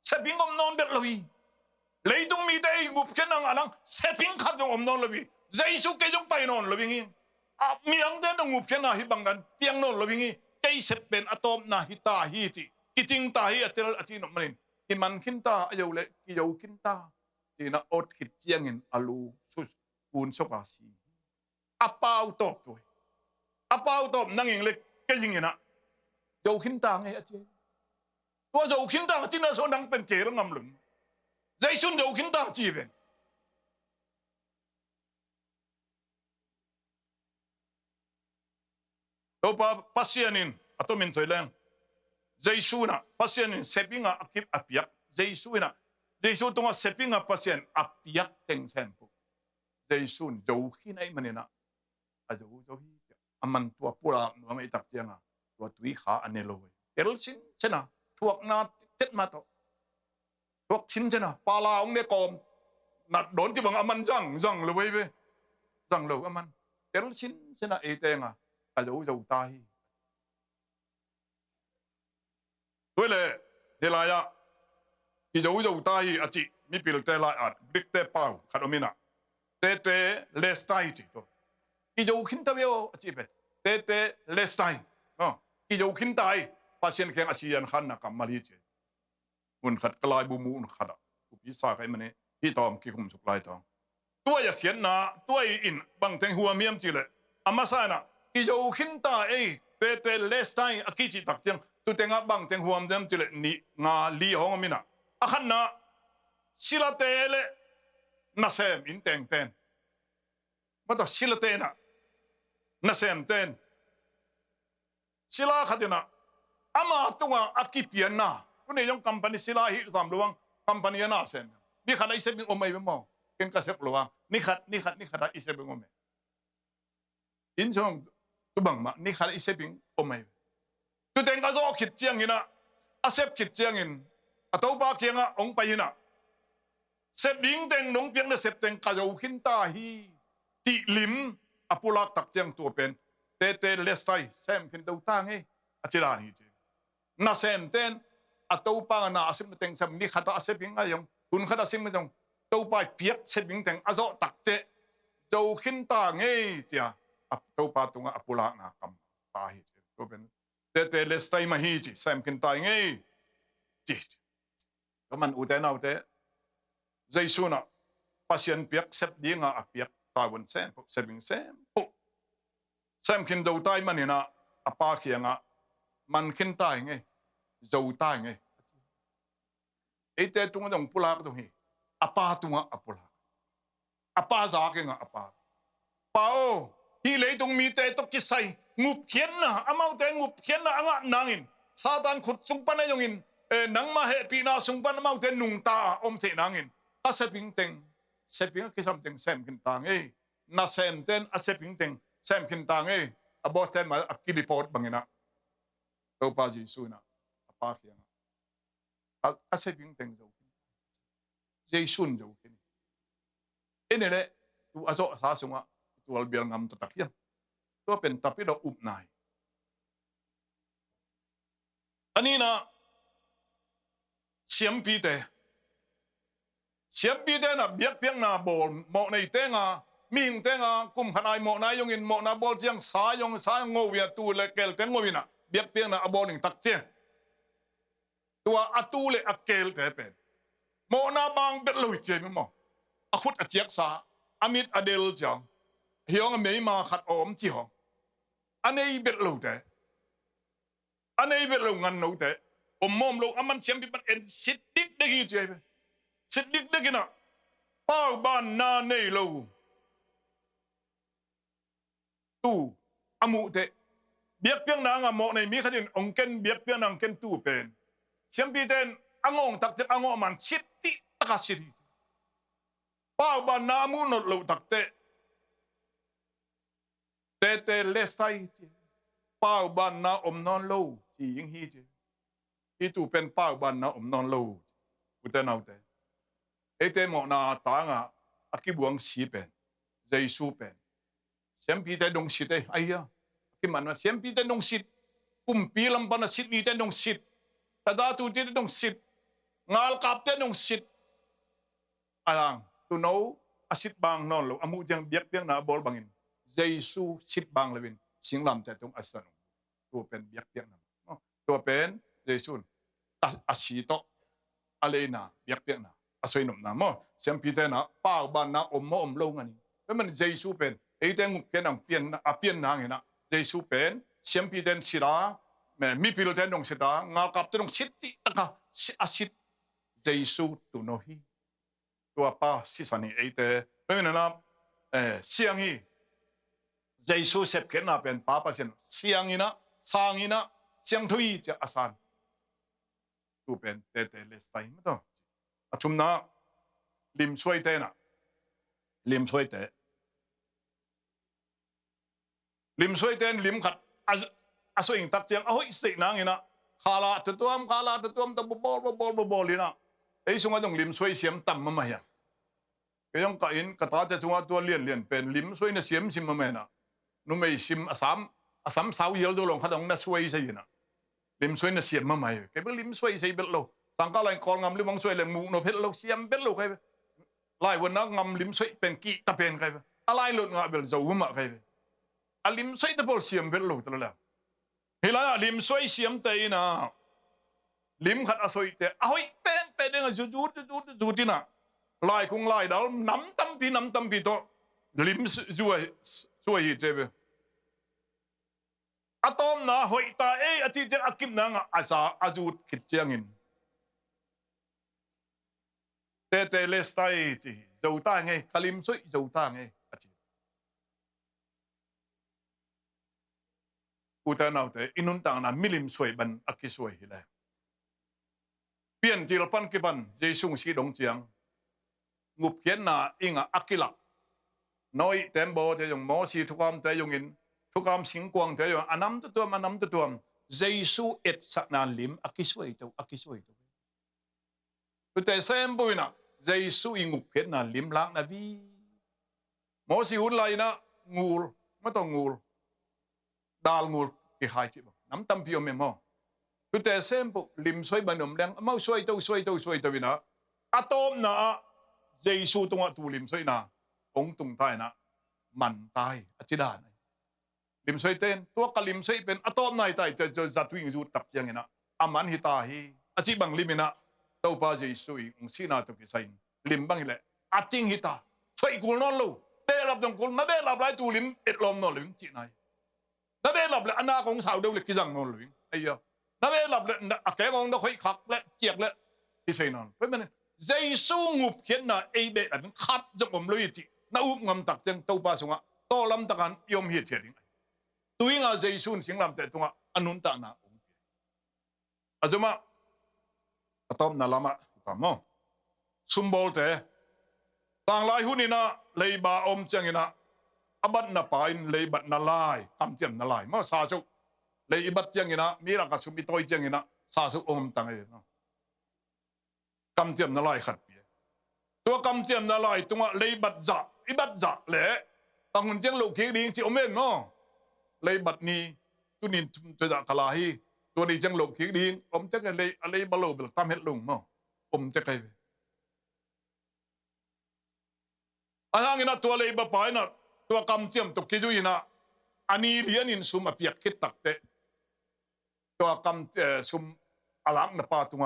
seping non ber lowi leidung mi dei ngup ken ang anang seping khat jong non lowi jaisu ke jong pai non lowi ngi a miang de ngup ken na hi bang dan piang non lowi ngi kei sep ben atom na hita hi ti kiting ta hi atel achi no manin ki man khin ta ayo le ki yo kin ta ti na ot kit chiang in alu sus pun soka si apau top tu apau top nanging le ke jing ina yo khin ta nge achi to yo khin ta ti na so dang pen ke ro ngam lung jaisun yo khin ta chi ben to pa pasianin atomin soilang jaisu na pasianin sepinga akip apiak jaisu tunga sepinga pasien apiak teng sempu jaisun jo khinai manina ajo jo hi aman tua pula no mai tak tianga tua tui kha anelo elsin chena thuak na tet ma to thuak chin chena pala ong ne kom nat don ti bang aman jang lo wei be jang lo aman elsin chena e tenga ajo jo tai Tuile hilaya ki jo tai achi mi pil te la at big te pau khadomina te lestai chi to ki jo khin ta veo achi pe te lestai no ki jo khin tai pasien keng asian khan na kamali che mun khat klai bu mu un khada upi sa kai mane hi tom ki kum suklai to tua ya khian na tua in bang teng huwa miam chi le amasa na ki jo khin ta te lestai akichi tak tiang tu tenga bang teng huam dem chile ni nga li hong mina akhan na sila tele na sem in teng ten mato sila tena na sem ten sila khatina ama tunga akipian na kune yung company sila hi tam luang company na sem bi khana isem omai mo ken ka sep luang ni khat isem omai in jong tu bang ma ni khat isem omai tu teng ka zo khit chiang ina asep khit chiang in atau ba kianga ong pa ina sep ding teng nong piang na sep teng ka zo khin ta hi ti lim apula tak chiang tu pen te lestai sem khin do ta nge achira ni chi na sem ten atau pa na asep teng sam ni khata asep ing ayong kun khata sim jong to pa piak sep ding teng azo tak te zo khin ta nge tia atau pa tunga apula na kam ta hi tu pen te lestai mahi chi sam kin tai nge chi kaman uten autte jaisuna pasien piak sep dinga apiak tawon sem sebing sem sam kin do tai manina apa khianga man kin tai nge zo tai nge ete tunga dong pulak do hi apa tunga apula apa za kenga apa pao hi leitung mi te to kisai ngup khian na amau te ngup khian na anga nangin satan khut sungpan ayongin nang ma he pi na sungpan amau te nung ta om the nangin aseping teng seping ki sam teng sem kin tang na sem ten aseping teng sem kin tang abot ten ma akilipot bangina to pa jisu na apa khian aseping teng zo jaisun zo kin enele tu azo sa sunga tu albial ngam tatakyan to pen tapi do upnai anina siampi te na biak piang na bol mo nei tenga ming tenga kum khanai mo na yongin mo na bol chiang sa yong ngowia tu le kel teng ngowina biak piang na aboning takte tua atule akel te pen mo na bang bet lui che mo akhut achiak sa amit adel chang hiong mei ma khat om chi ho anei bet lo te anei bet lo ngan no te mom lo aman siam bi ban en sit dik de gi che sit dik de gina pau ban na nei lo tu amu te biak piang na nga mo nei mi khatin ong ken biak piang nang ken tu pen siam bi ten angong tak te angong man sit ti takasiri pau ban na mu no lo tak te te lestai pau ban na non lo chi ying hi chi tu pen pau ban na non lo uten autte ete mo na ta nga akibuang si pen jaisu pen sempi te dong sit aya ki man sempi te dong sit kumpi lam pa na sit ni te dong sit tada tu te dong sit ngal kap te nong sit alang tu no asit bang non lo amu jang biak piang na bol bangin Jesu sit bang lewin singlam te tung asan tu pen biak piang na tu pen Jesu asito alena biak piang na asoi nom na mo siam pi te na pa ban na om lo nganiมันเจซูเป็นไอ้เรื่องเกี่ยนเปลี่ยนเปลี่ยนนางเห็นนะเจซูเป็นเสียมพีเดนสิดาแม่มีพิลเดนตรงสิดางากับตรงสิทธิตะกะอาศิตเจซูตุโนฮีตัวป้าสิสันนี่ไอ้เต้เป็นนะเสียงฮีเจซูเสพเกี่ยนเป็นป้าป้าเสียงเสียงฮีนะสางฮีนะเสียงทุยจะอาสานตัวเป็นเตเตเลสไตไม่ต้องชุมนะลิมช่วยเตนะลิมช่วยเตลิมช่วยเต้นลิมขัดอาศัยตักเจียงเอาอิสตินางนะขาลาตัวมตะบอลเลยนะไอ้สงฆ์ต้องลิมช่วยเสียมต่ำมาไหมอ่ะก็ยังก็อินกระตาจะตัวเลียนเป็นลิมช่วยเนี่ยเสียมชิมมาไหมนะนุ่มไม่ชิมอาสามสาวเยลดูลงเขาต้องน่าช่วยใช่ไหมนะลิมช่วยเนี่ยเสียมมาไหมแค่เป็นลิมช่วยใช่เบ็ดโลสังกัดอะไรกองงำลิมวังช่วยแหลงมูโนเพชรโลเสียมเบ็ดโลใครไล่วันนั้นงำลิมช่วยเป็นกีตะเป็นใครอะไรหลุดงาเบลจะวุ่นมาใครอลิมสวยตะบอลเสียมเป็นลูกตลอดเฮล่าอลิมสวยเสียมเตยนะลิมขัดอสวยเตะเอาอีกเป็นเรื่องจูดที่น่ะลายคงลายดาวน้ำตั้มปีโตลิมช่วยเจ็บอะตอมนะหอยตาอาทิตย์จะอากิมนางอาซาอาจูดขิดเจียงินเตเลสไตจีจูตาไงคลิมสวยจูตาไงกูแต่เอาแต่อินุนต่างนั้นมิลิมสวยบันอักสวยเลยเปลี่ยนจิรพันกิบันเจสุงสีดงเจียงงุบเขียนนาอิงอักกิลักน้อยเต็มโบเจยงหมอสีทุกคำเจยงอินทุกคำสิงกวงเจยงอันน้ำตัวเจสุเอ็ดสักนาลิมอักสวยตัวแต่เซมบุยนะเจสุอิงุบเขียนนาลิมลักนาบีหมอสีหุ่นไหลนะงูไม่ต้องงูดาลงูกี่หายจีบน้ำตั้มพิโอเมมอคือแต่เซมปุลิมช่วยบันดมแดงมาช่วยตัววินะอะตอมนะเจสูตรงตูลิมช่วยนะองตุงไทยนะมันตายอจิดานลิมช่วยเต้นตัวกลิมช่วยเป็นอะตอมนายตายจะจัดวิ่งจูตับยังไงนะอามันฮิตาฮีอจิบังลิมินะตัวป้าเจสูองซีนาตุกิไซน์ลิมบังเลยอจิงฮิตาช่วยกูนอนลูเตะรับตรงกูน่าเตะรับไรตูลิมเอ็ดลมนอนลิมจีนายนั่นเองหลับเลยอันนาของสาวเดียวเลยกิจังนอนเลยไอ้ยานั่นเองหลับเลยแกงองเราค่อยขักและเจียกและที่ใส่นอนเพราะมันเจสูงุบเขียนน่ะไอ้เบ็ดอันขัดจะผมลุยจีน่าอุบงำตักจังตัวป้าสงะโตลำตะกันยอมเหียดเฉียดตัวยังเจสูนสิงลำแต่ตัวอนุนตานาองค์อาจจะมาตอมนาลามะตามมั้งซุมบอลแต่ต่างหลายหุ่นนี่นะเลยบาอมจังนะอบัดนาปายเลยบัดนาลายคำเจียมนาลายมาซาจุเลยบัดเจียงนะมีรักกับสุมิตอยเจียงนะซาจุอมตังเองคำเจียมนาลายขัดเปียตัวคำเจียมนาลายตัวเลยบัดจ่าอิบัดจ่าเละตั้งหุ่นเจียงลูกเคียงดีจิอมเองเนาะเลยบัดนี้ตัวนี้จะจ่ากลาฮีตัวนี้เจียงลูกเคียงดีอมเจียงเลยอะไรบาโลเบลตามเฮ็ดลงเนาะอมเจียงใครอันนั้นนะตัวเลยบัดปายนะตัวกำเจียมตกคิดดูนะอันนี้เลี้ยนินซุมอภิยคิดตักเตะตัวกำซุมอลังนปาตัว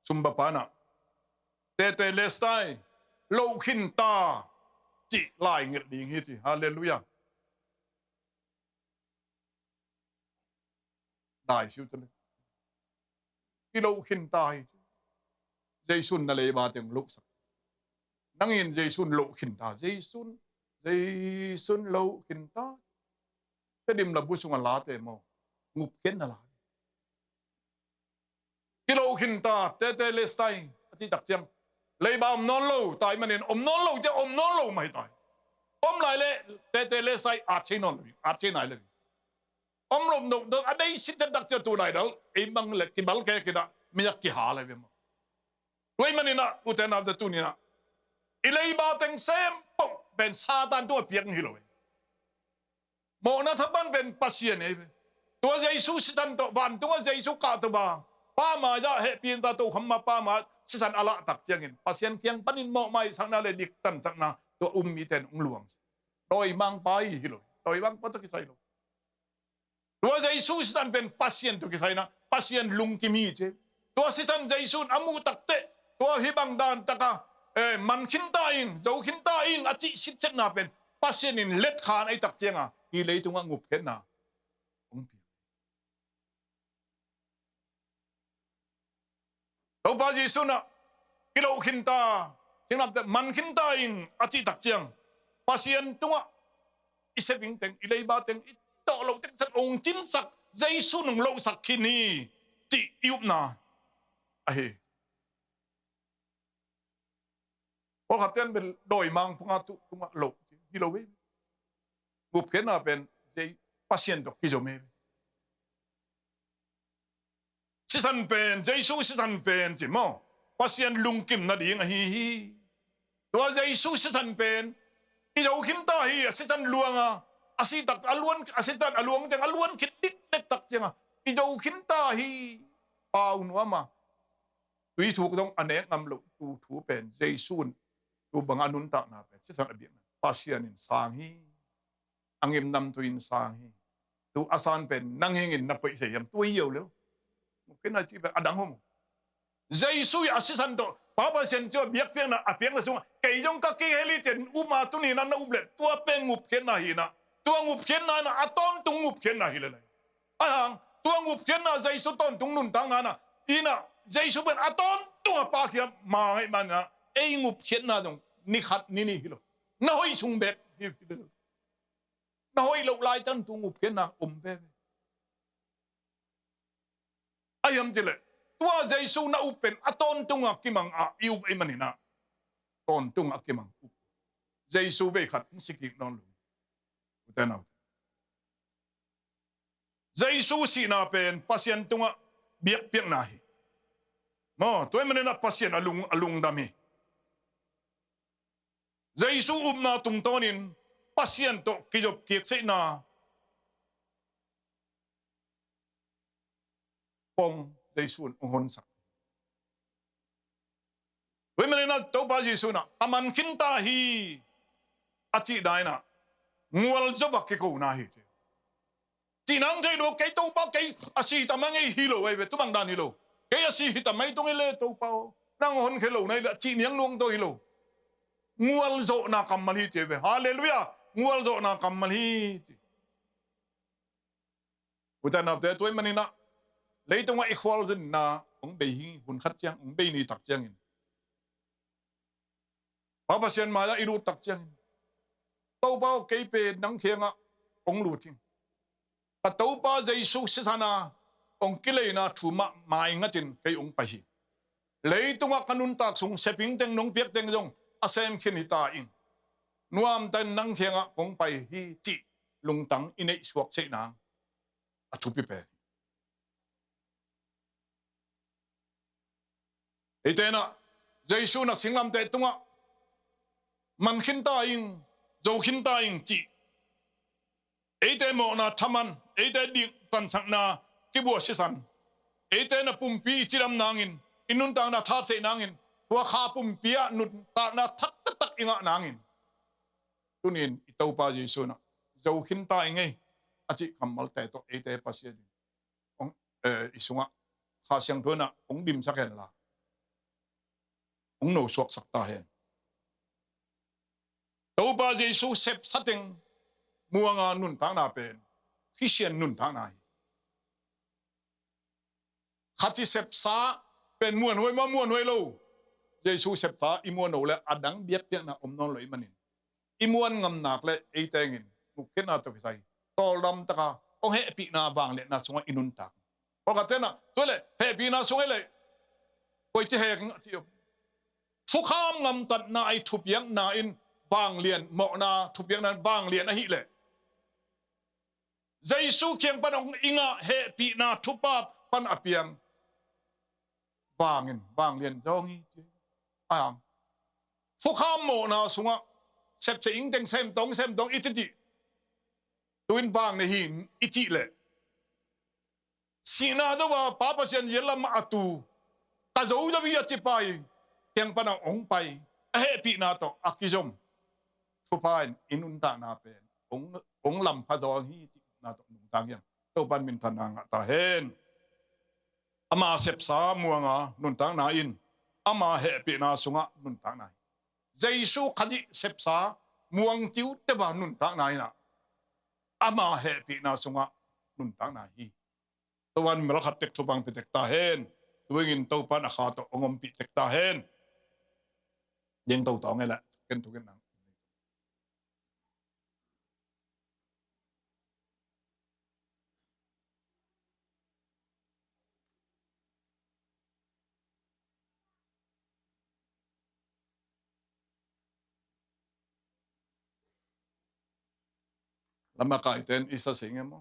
ซุมบปานะเตเลสไตโลขินตาจิลายเงียดีงี้จิฮาเลลูยาได้ชิวตัวเลยกิโลขินตาเจสุนนาเลบาเต็งลุกสักนั่งอินเจสุนโลขินตาเจสุนโลขินตาก็ดิมระบุสุงลาเตโมงุบเก็นอะไรกิโลขินตาเตเลสไตที่ตักเจียงเลยบาอมนอนโลตายมันเองอมนอนโลจะอมนอนโลไม่ตายอมไหลเลยเตเลสไตอาจใช่นอนเลยอาจใช่ไหนเลยอมลมนกเด็กอะไรสิจะดักจะตัวไหนเด้อไอ้บังเล็กกิบัลแกกินะไม่อยากกี่หาอะไรแบบนั้นด้วยมันนี่นะอุตนาจะตัวนี้นะอิเลยบาเต็งเซมปุ๊บเป็นซาตานตัวเปียกนี่เลยโมนะทับบันเป็นปัสเซียนเองตัวเยซูสิจันตัวบันตัวเยซูกาตัวบา pa ma ja he pin ta to khamma pa ma sisan ala tak chiangin pasien kiang panin mo mai sangna le dik tan chakna to mi ten luang doi mang pai hi lo doi bang pa to ki sai lo tua Giêsu sisan ben pasien to ki sai na pasien lung ki mi che tua sisan Giêsu amu tak te tua hi bang dan taka man khin ta in zo khin ta in a chi sit chek na pen pasien in let khan ai tak chianga hi le tunga ngup ken na đâu bao giờ xuân à cái lâu khinh ta tiếng làm man khinh ta in à chỉ đặc trưng pasien tung à ít sẽ bình tĩnh ít lấy ba tiếng ít tọ lâu tiếng sắc ông chính sắc dây xuân ông lâu sắc khi ni chỉ yêu na à he có hạt tiền bên đôi mang tung à lâu đi lâu ấy ngục cái nào bên dây pasien được cái gì mà sisan pen Giêsu sisan pen chỉ mo pasien lung kim na ding hi hi tua Giêsu sisan pen ki jo kim ta hi sisan luang a si tak alwan asitan aluang teng alwan kit dik tek tak chenga ki jo kim ta hi pau nu ama tui thuk dong ane ngam lo tu thu pen Giêsu tu bang anun ta na pen sisan abian pasien in sang hi angim nam tu in sang hi tu asan pen nang hingin na pai se yam tu hiu lo cái này chỉ về đắng không Giêsu assistant đó Papa sen cho biết phiền là phiền là xuống cái giống các cái heli trên uma tu ni na na uble tua pen ngup khen na hi na tua ngup khen na na aton tung ngup khen na hi le hang tua ngup khen na Giêsu ton tung nun tang na ina Giêsu ben aton tung pa kia ma ngai man na ei ngup khen na dong ni khat ni hi lo na hoi sung bet hi na hoi lo lai tan tu ngup khen na be ai am tile tua Giêsu na upen aton tunga kimang a iu ai manina ton tunga kimang Giêsu ve khat sikik non lu utenau Giêsu si na pen pasien tunga biak piak na hi mo toy manina pasien alung dami Giêsu na tung tonin pasien to kijop kiek sei na pong Giêsu hôn sắc. Với mình nói tàu ba Giêsu na, aman kinta hi, achi đại na, ngual cho bạc cái câu na hi. Chỉ năng thấy được cái tàu ba cái, asi ta mang cái hilo ấy về tu bằng đàn hilo, cái asi ta mấy tung cái lê tàu bao, năng hôn cái lầu này là chỉ niang luang tàu hilo. Ngual zo na kamal hi về, hallelujah, ngual zo na kamal hi. Utan ab te tuai manina. Lấy tung ai khoal dân na ông bê hi hun khát chăng ông bê ni tắc chăng Papa sen mà ra iru tắc chăng tàu bao cây bê nắng khiêng ông lù chăng ta tàu bao Giêsu sisana ông kile na thu ma mai ngắt chân cây ông bê hi lấy tung kanun tak sung seping teng nong piak teng jong asem khin hita in nuam tan nang khiêng ông bê hi chi lung tang inei suak sei na a thu pi pe Itena Giêsu na singlam te tunga man khinta in zo khinta in chi ite mo na thaman ite dik tan sakna kibu sisan ite na pumpi chiram nangin inun tang na tha se nangin tua kha pumpia nun ta na thak tak inga nangin tunin itau pa Giêsu na zo khinta ingai achi kamal te to ite pasien ong isunga kha siang thona ong dim saken la ông nô suộc sắc ta hen tàu ba Giêsu xếp sát tiếng mua ngà nun thang na pen Christian nun thang na khát chỉ xếp sa pen muôn huôi lâu Giêsu xếp sa imuan lâu lệ adang biếc biếc na non lưỡi manin imuan ngam nạc lệ ấy tengin mục kết na tôi phải to lam ta ka ông hệ bị na vàng lệ na sung inun tak có cái tên na tôi lệ hệ bị na sung lệ coi chỉ hệ cái phúc kham ngam tật na ai thụp yang na in vàng liền mọ na thụp yang na vàng liền a hi lệ Giêsu kieng pan ông inga he pi na thupa pan apiang vàng liền do ngi am phúc kham mọ na sunga sep se ing teng sem tong iti tuin vàng ne hin iti lệ sina do wa pa pa sian yela ma atu ta zo da bi ati pai tiang pa na ong pai happy na to akizom fu pain inun ta na pen ong lam pa do hi na to nung tang yang to ban min thanang ta hen ama sep sa muanga nun tang na in ama happy na sunga nun tang na Jesu khadi sep sa muang tiu te ba nun tang na ina ama happy na sunga nun tang na hi to wan mel khat tek chubang pitek ta hen tuingin to pan a kha to ongom pi tek ta hen yeng to tong ela ken tu ken nang lama kai ten isa singe mo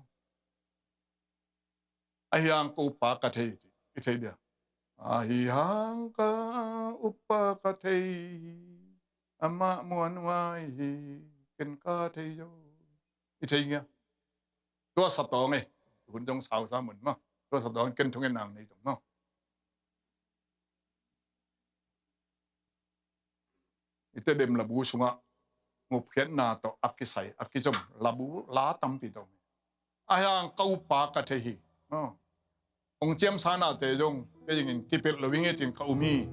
ayang ko pa ka thei ithei dia ahang ka upa ka thei ama muan wai ken ka thei yo ithei nga to sa to nge hun jong sao sa mun ma to sa to ken thung nang nei dong no ite dem la bu sunga ngup khian na to akisai akizom labu la tam pi dong ayang ka upa ka thei no ông chiêm sa na te jong ke jing kipel lo winge tin ka umi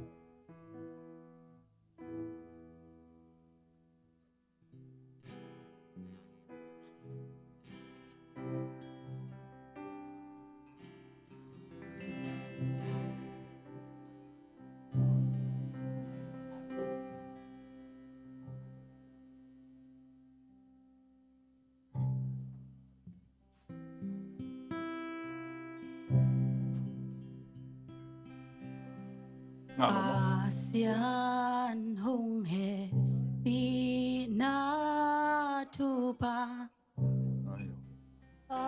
ASEAN hung he pi na tu pa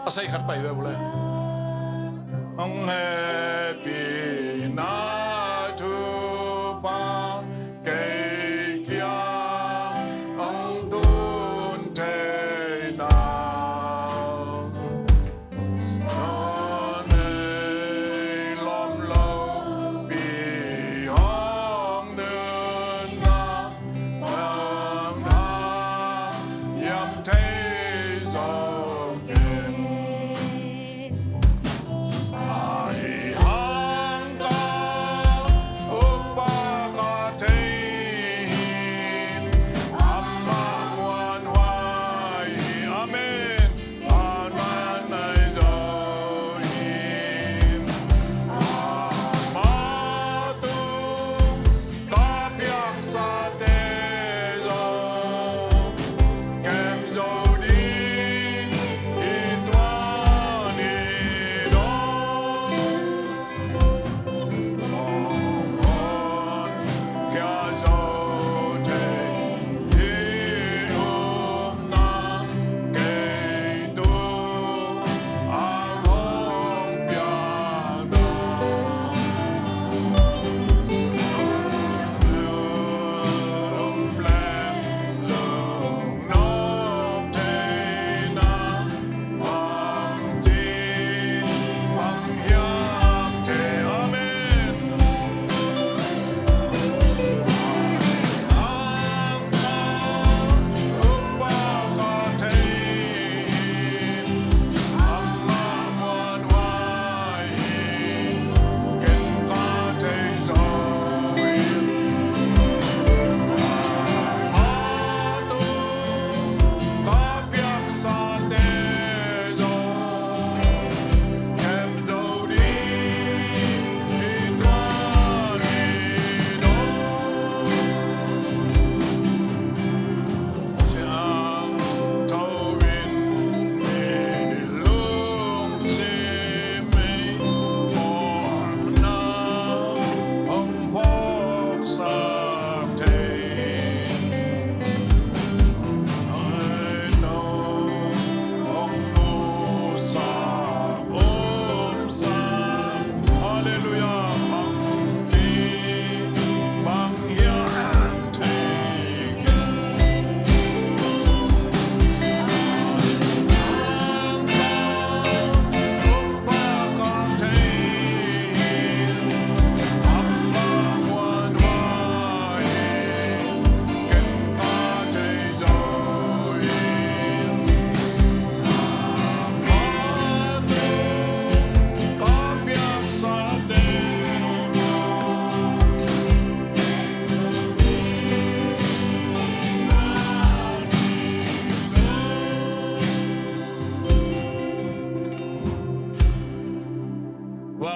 pasai khat pai we bole ông happy na tu pa ke kia ông tun te na no nei lom lo pi hong đơn na nam na yam te zo ken ai hang ka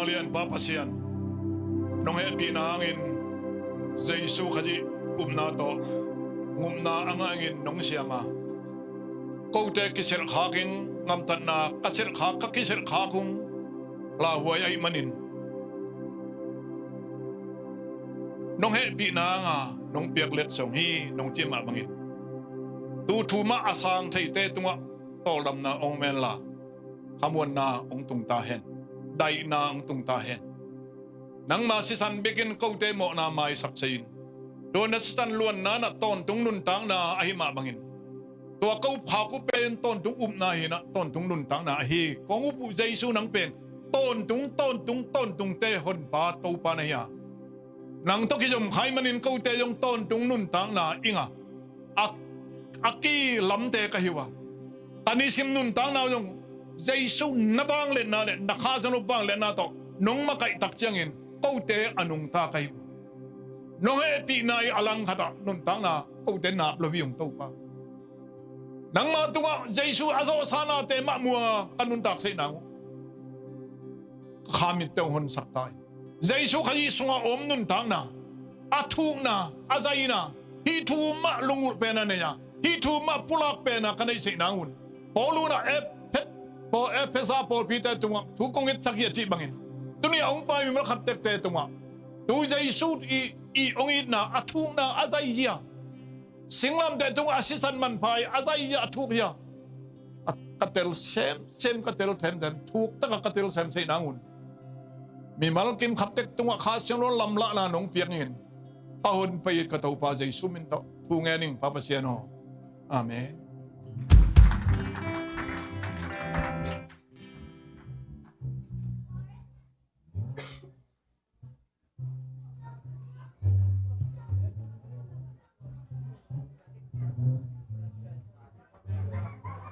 lian papasian nong happy na hangin Jesu khaji umna to ngumna angangin nong sianga kote kisir khaking ngamtan na kasir khak kisir khakung la huai ai manin nong happy na nga nong piak let song hi nong chima bangin tu thuma asang thei te tunga tol dam na ong men la khamwan na ong tung ta hen dai na ong tung ta hen nang ma si san begin ko te mo na mai sak sein do na san luan na ton tung nun tang na ahima bangin to ko pha ko pen ton tung na hi na ton tung nun tang na hi kong upu Jesu nang pen ton tung te hon pa to pa na ya nang to ki jom khai manin ko te yong ton tung nun tang na inga aki lam te ka hiwa tani sim nun tang na yong Jesu na bang le na le na kha jano bang le na to nong makai tak changin ko te anung ta kai nong he pi nai alang khata nun tang na ko te na lo yong to pa nang ma tunga Jesu azo sana te ma mua kanun tak sei nang khamit te hon sak tai Jesu khai sunga om nun tang na athung na azai na hi thu ma lungur pe na ne ya hi thu ma pulak pe na kanai sei nangun poluna po pesa pol pita tunga thu kongit sakya chi bangin tuni ong pai mi ma khat tek te tunga tu Jesu i ong it na athung na azai ya singlam te tunga asisan man pai azai ya athuk ya katel sem katel them thuk ta katel sem sei nangun mi mal kim khat tek tunga kha selo lam la na nong piak ngin ahon payit ka tau pa Jesu min to thu nghe ning pa pasiano amen